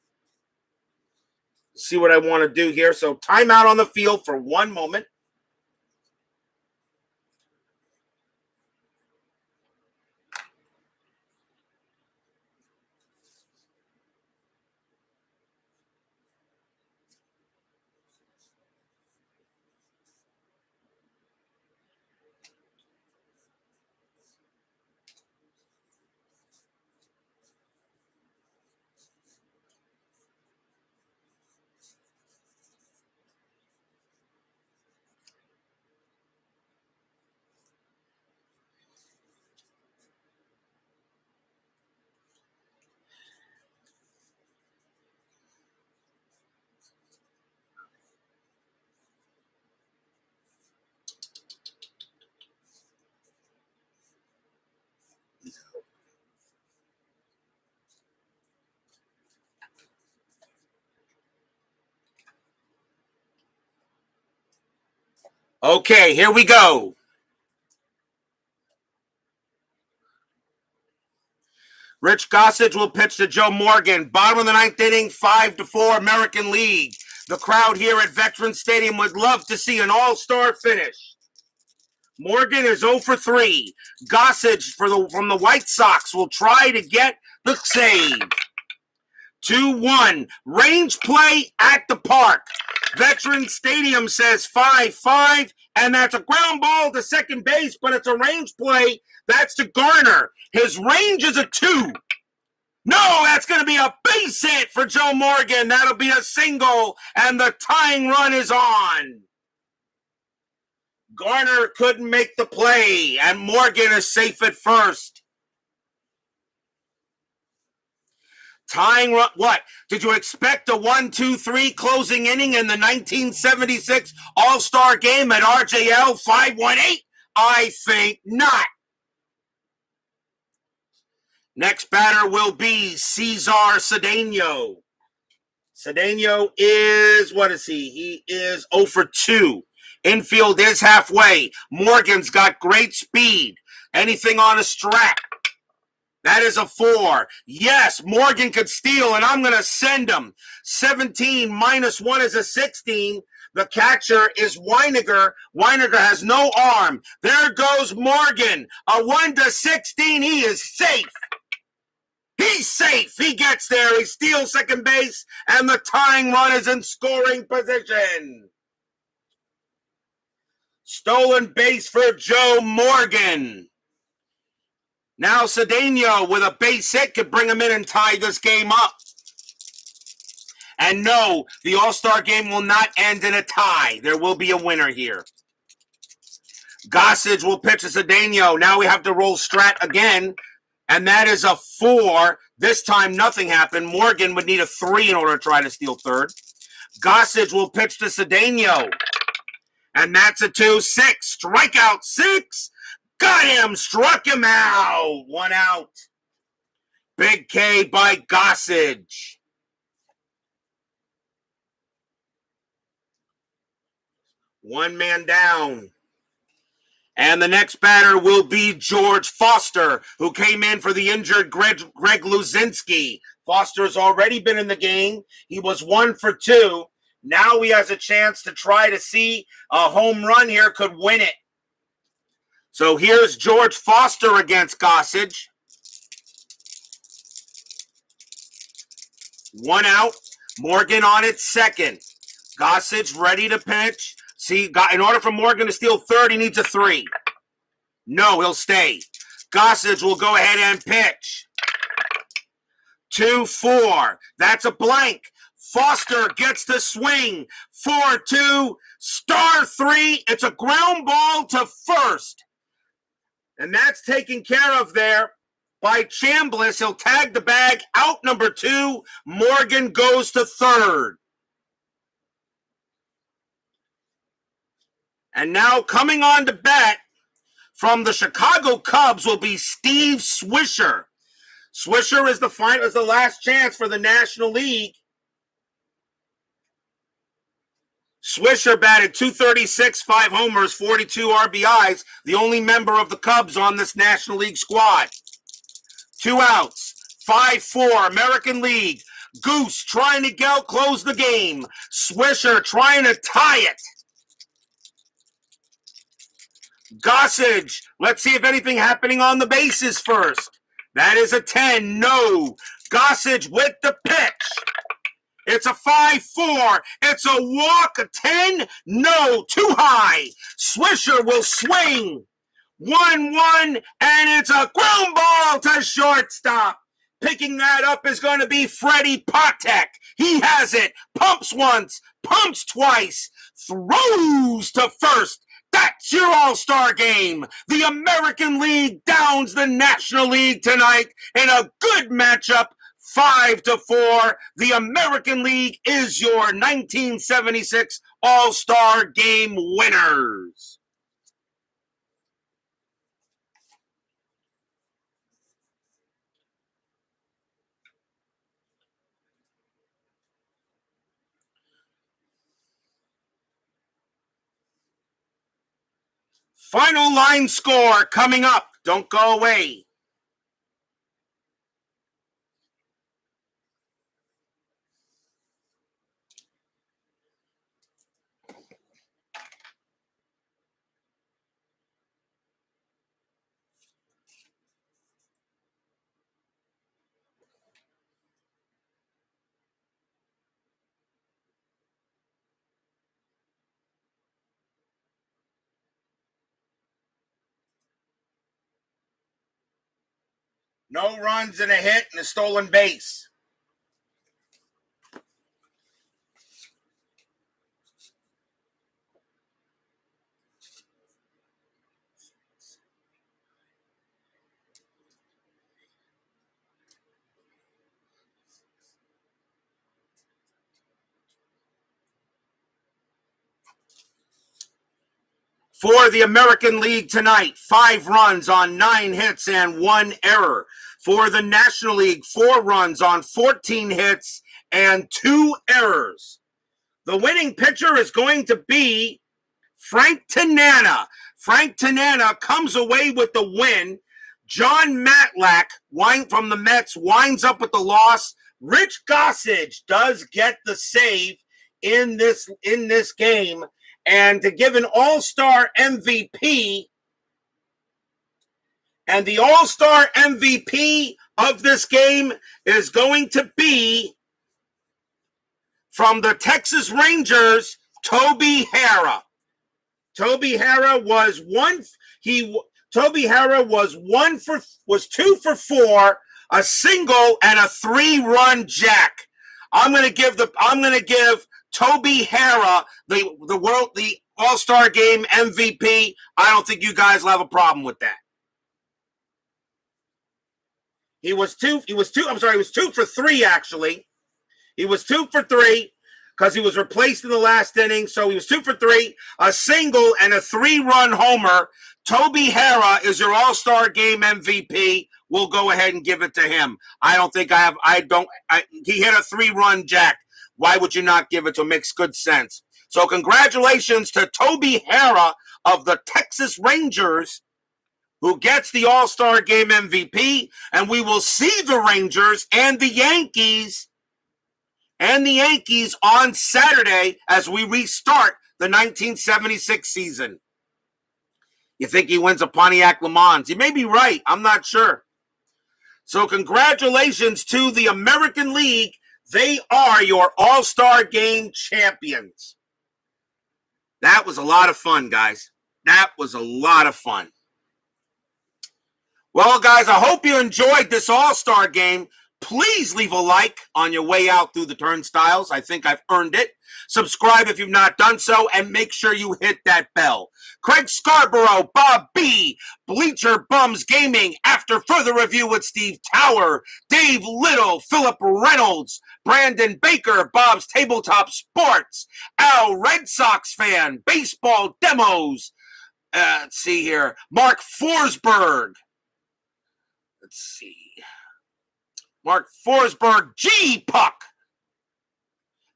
[SPEAKER 1] See what I want to do here. So timeout on the field for 1 moment. Okay, here we go. Rich Gossage will pitch to Joe Morgan. Bottom of the ninth inning, 5-4 American League. The crowd here at Veterans Stadium would love to see an all-star finish. Morgan is 0 for 3. Gossage from the White Sox will try to get the save. 2-1. Range play at the park. Veterans Stadium says 5-5, and that's a ground ball to second base, but it's a range play. That's to Garner. His range is a 2. No, that's going to be a base hit for Joe Morgan. That'll be a single, and the tying run is on. Garner couldn't make the play, and Morgan is safe at first. Tying run, what? Did you expect a 1-2-3 closing inning in the 1976 All-Star Game at RJL 518? I think not. Next batter will be Cesar Cedeno. Cedeno is, what is he? He is 0 for 2. Infield is halfway. Morgan's got great speed. Anything on a strat? That is a 4. Yes, Morgan could steal, and I'm going to send him. 17 minus 1 is a 16. The catcher is Weiniger. Weiniger has no arm. There goes Morgan. A 1-16. He is safe. He's safe. He gets there. He steals second base, and the tying run is in scoring position. Stolen base for Joe Morgan. Now Cedeno with a base hit could bring him in and tie this game up. And no, the All-Star game will not end in a tie. There will be a winner here. Gossage will pitch to Cedeno. Now we have to roll strat again. And that is a 4. This time nothing happened. Morgan would need a 3 in order to try to steal third. Gossage will pitch to Cedeno. And that's a 2-6. Strikeout 6. Got him. Struck him out. 1 out. Big K by Gossage. One man down. And the next batter will be George Foster, who came in for the injured Greg Luzinski. Foster's already been in the game. He was 1 for 2. Now he has a chance to try to see a home run here, could win it. So here's George Foster against Gossage. 1 out. Morgan on its second. Gossage ready to pitch. See, in order for Morgan to steal third, he needs a 3. No, he'll stay. Gossage will go ahead and pitch. 2-4. That's a blank. Foster gets the swing. 4-2. Star 3. It's a ground ball to first. And that's taken care of there by Chambliss. He'll tag the bag. Out number 2. Morgan goes to third. And now coming on to bat from the Chicago Cubs will be Steve Swisher. Swisher is the last chance for the National League. Swisher batted .236, 5 homers, 42 RBIs, the only member of the Cubs on this National League squad. 2 outs, 5-4, American League. Goose trying to close the game. Swisher trying to tie it. Gossage, let's see if anything happening on the bases first. That is a 10, no. Gossage with the pitch. It's a 5-4. It's a walk, a 10, no, too high. Swisher will swing. 1-1, and it's a ground ball to shortstop. Picking that up is going to be Freddie Patek. He has it. Pumps once, pumps twice, throws to first. That's your All-Star game. The American League downs the National League tonight in a good matchup, 5-4. The American League is your 1976 All-Star Game winners. Final line score coming up. Don't go away. No runs and a hit and a stolen base. For the American League tonight, 5 runs on 9 hits and 1 error. For the National League, 4 runs on 14 hits and 2 errors. The winning pitcher is going to be Frank Tanana. Frank Tanana comes away with the win. John Matlack from the Mets winds up with the loss. Rich Gossage does get the save in this game. And to give an all-star MVP, and the all-star MVP of this game is going to be from the Texas Rangers, Toby Harrah. Toby Harrah was 2 for 4, a single and a 3-run jack. I'm gonna give Toby Harrah the All-Star Game MVP. I don't think you guys will have a problem with that. He was 2 for 3 actually. He was 2 for 3 because he was replaced in the last inning. So he was 2 for 3, a single and a 3-run homer. Toby Harrah is your All-Star Game MVP. We'll go ahead and give it to him. I don't think he hit a 3-run jack. Why would you not give it to him? Makes good sense. So congratulations to Toby Harrah of the Texas Rangers, who gets the All-Star Game MVP. And we will see the Rangers and the Yankees on Saturday as we restart the 1976 season. You think he wins a Pontiac Le Mans? You may be right. I'm not sure. So congratulations to the American League. They are your All-Star Game champions. That was a lot of fun, guys. That was a lot of fun. Well, guys, I hope you enjoyed this All-Star Game. Please leave a like on your way out through the turnstiles. I think I've earned it. Subscribe if you've not done so, and make sure you hit that bell. Craig Scarborough, Bob B., Bleacher Bums Gaming, After Further Review with Steve Tower, Dave Little, Philip Reynolds, Brandon Baker, Bob's Tabletop Sports, Al Red Sox Fan, Baseball Demos. Let's see here. Mark Forsberg. Let's see. Mark Forsberg, G-Puck,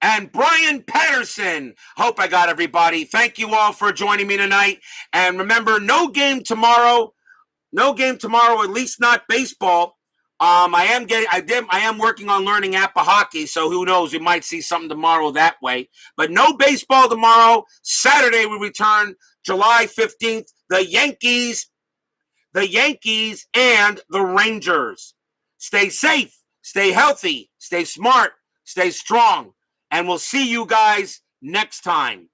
[SPEAKER 1] and Brian Patterson. Hope I got everybody. Thank you all for joining me tonight. And remember, no game tomorrow, at least not baseball. I am working on learning APA hockey, so who knows, we might see something tomorrow that way. But no baseball tomorrow. Saturday we return July 15th. The Yankees and the Rangers. Stay safe, stay healthy, stay smart, stay strong, and we'll see you guys next time.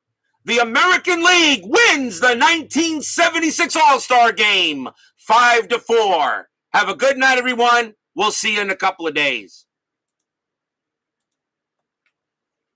[SPEAKER 1] The American League wins the 1976 All-Star Game 5-4. Have a good night, everyone. We'll see you in a couple of days.